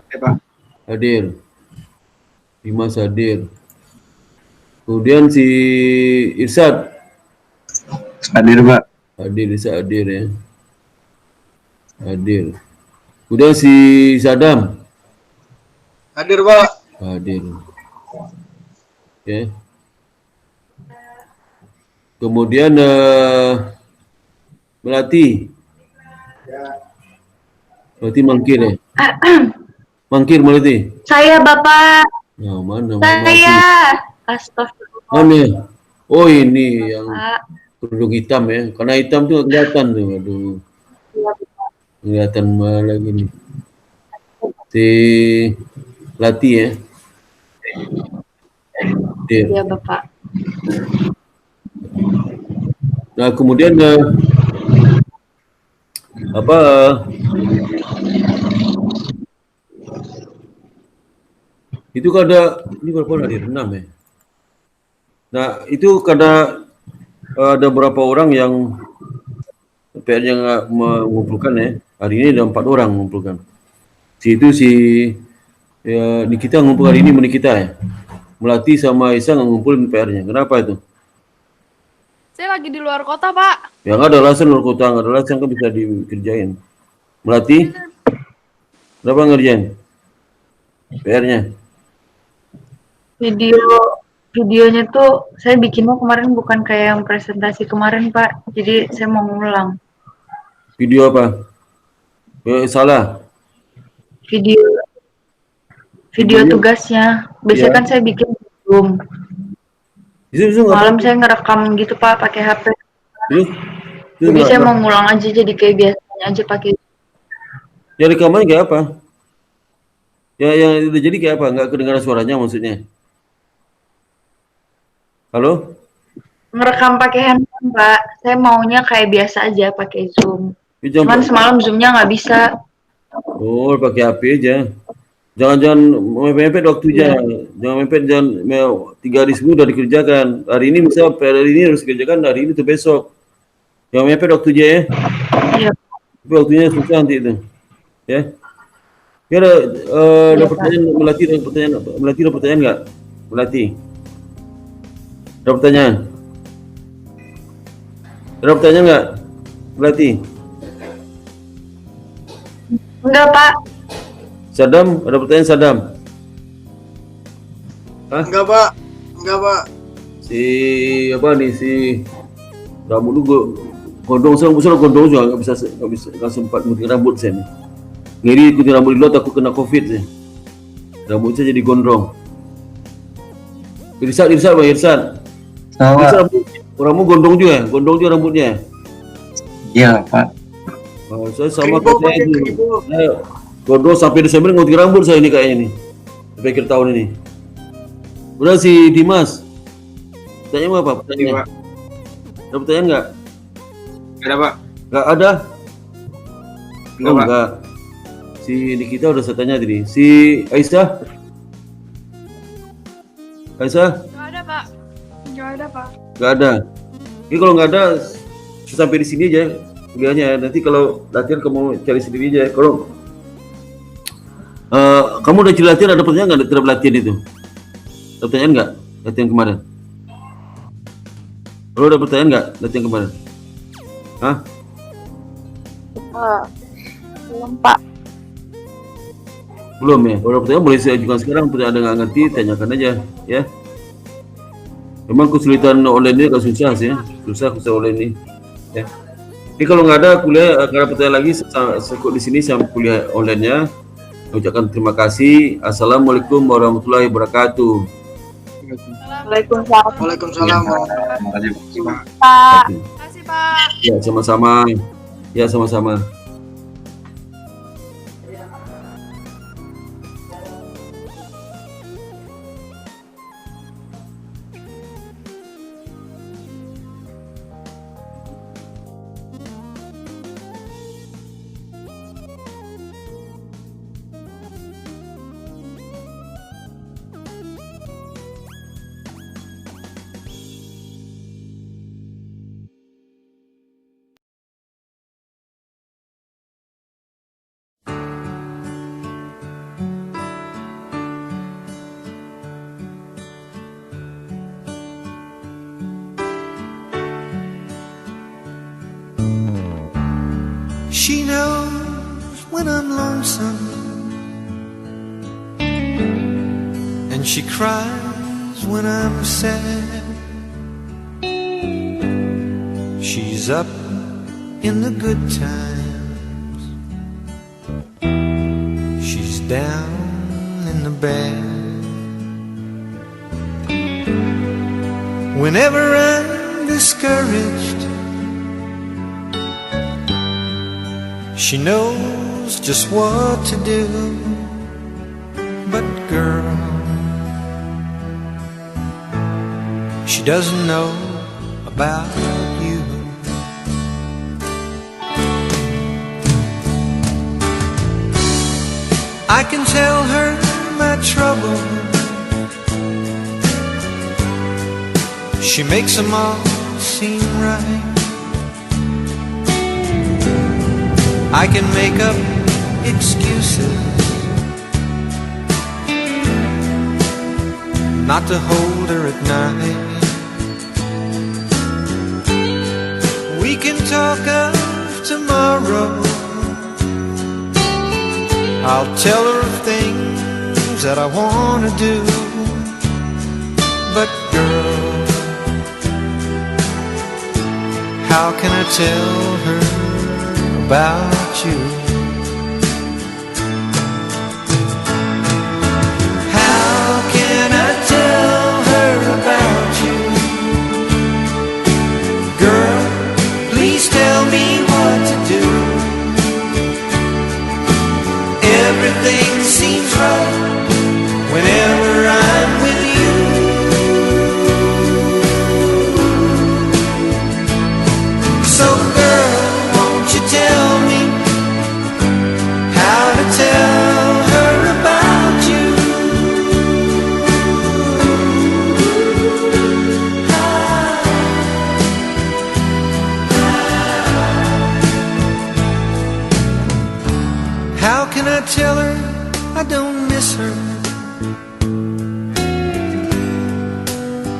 Ya, Pak. hadir. Dimas hadir. Kemudian si Irsad Hadir, Pak. hadir, Irsad hadir ya. Hadir. Kemudian si Sadam Hadir, Pak. hadir. Ya. Kemudian Melati. Melati mangkir ya. Mangkir Melati. Saya Bapak, Nah, mana saya. Melati? Astagfirullah Mana? Oh, ini yang Pak. kerudung hitam ya. Karena hitam tuh kelihatan tuh. Aduh. Kelihatan malah gini. Si Lati ya. Dia. Iya Bapak. Nah, kemudian apa itu kada ini berapa hadir 6 ya. Nah, itu kada ada beberapa orang yang PR-nya nggak mengumpulkan ya. Hari ini ada 4 orang mengumpulkan. Si ya, Nikita ngumpul hari ini Nikita ya. Melati sama Isa nggak ngumpulin PR-nya. Kenapa itu? Saya lagi di luar kota Pak. Ya nggak ada alasan luar kota, nggak ada alasan kan bisa dikerjain. Melati, berapa ngerjain PR-nya? Videonya tuh saya bikinnya kemarin bukan kayak yang presentasi kemarin Pak. Jadi saya mau ngulang. Video apa? Salah. Video Videonya? tugasnya. Biasanya Iya. kan saya bikin Zoom. Bisa nggak? Malam saya ngerekam gitu Pak pakai HP. Terus Jadi nggak- saya mau ngulang aja jadi kayak biasanya aja pakai. Ya rekamannya kayak apa? Ya yang udah jadi kayak apa? Nggak kedengaran suaranya maksudnya? Halo? Ngerekam pakai handphone Pak. Saya maunya kayak biasa aja pakai Zoom. Ya, jangan Cuman semalam Zoom-nya nggak bisa. Oh, pakai HP aja. Jangan mepet waktunya. Jangan mepet, jangan 3 hari sebelum udah dikerjakan. Hari ini misal hari ini harus dikerjakan hari ini tuh besok. Jangan mepet waktunya ya. Iya. Tapi waktunya susah nanti itu. Ya. Ya ada pertanyaan Melati, ada pertanyaan nggak? Melati. Ada pertanyaan? Ada pertanyaan nggak? Melati. Enggak Pak. Sadam, ada pertanyaan Sadam? Hah? Enggak, Pak. Enggak, Pak. Si apa nih si rambut lu gondong gondong juga nggak bisa nggak sempat gunting rambut saya nih. Ngiri gunting rambut dulu takut kena COVID saya. Rambut saya jadi gondrong. Irsad Bang Irsad. Irsad rambut gondong juga rambutnya. Iya, Pak. Oh, saya sama Kribo, kayak pakai itu. kribo. Saya gondrong sampai Desember gunting rambut saya ini kayaknya nih. Sampai akhir tahun ini. Udah si Dimas. Pertanyaan apa? Iya, Pertanyaan. Pak. Ada pertanyaan nggak? Ada, Pak. Nggak ada? Enggak, Pak. Enggak. Si Nikita udah saya tanya tadi. Si Aisyah? Aisyah? Nggak ada Pak. Nggak ada Pak. Nggak ada. Ini kalau nggak ada, sampai di sini aja kuliahnya. Nanti kalau latihan kamu cari sendiri aja. Kalau kamu udah cari latihan, ada pertanyaan nggak terhadap latihan itu? Ada pertanyaan nggak latihan kemarin? Lo ada pertanyaan nggak latihan kemarin? Hah? Belum Pak. Belum ya? Kalau ada pertanyaan boleh saya ajukan sekarang. Pertanyaan ada nggak ngerti, tanyakan aja ya. Memang kesulitan online ini agak susah sih, susah online ini. Ya. Jadi kalau nggak ada kuliah, nggak ada pertanyaan lagi, sekut di sini sama kuliah online-nya. Ucapkan terima kasih. Assalamualaikum warahmatullahi wabarakatuh. Waalaikumsalam. Waalaikumsalam. Terima kasih, Pak. Pak. Terima kasih, Pak. Ya sama-sama. Ya sama-sama. She knows when I'm lonesome, and she cries when I'm sad. She's up in the good times, she's down in the bad. Whenever I'm discouraged, she knows just what to do. But girl, she doesn't know about you. I can tell her my trouble, she makes them all seem right. I can make up excuses not to hold her at night. We can talk of tomorrow, I'll tell her of things that I want to do. But girl, how can I tell her about you? How can I tell her about you? Girl, please tell me what to do. Everything seems right whenever I'm with you. So girl, won't you tell me how to tell her about you? How can I tell her I don't miss her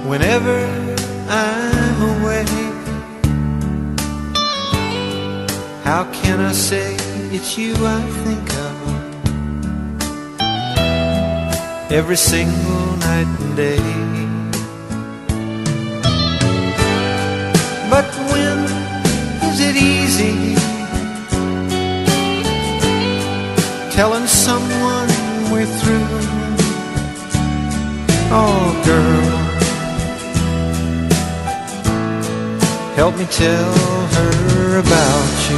whenever I'm away? How can I say it's you I think of every single night and day? But when is it easy telling someone we're through? Oh girl, help me tell her about you.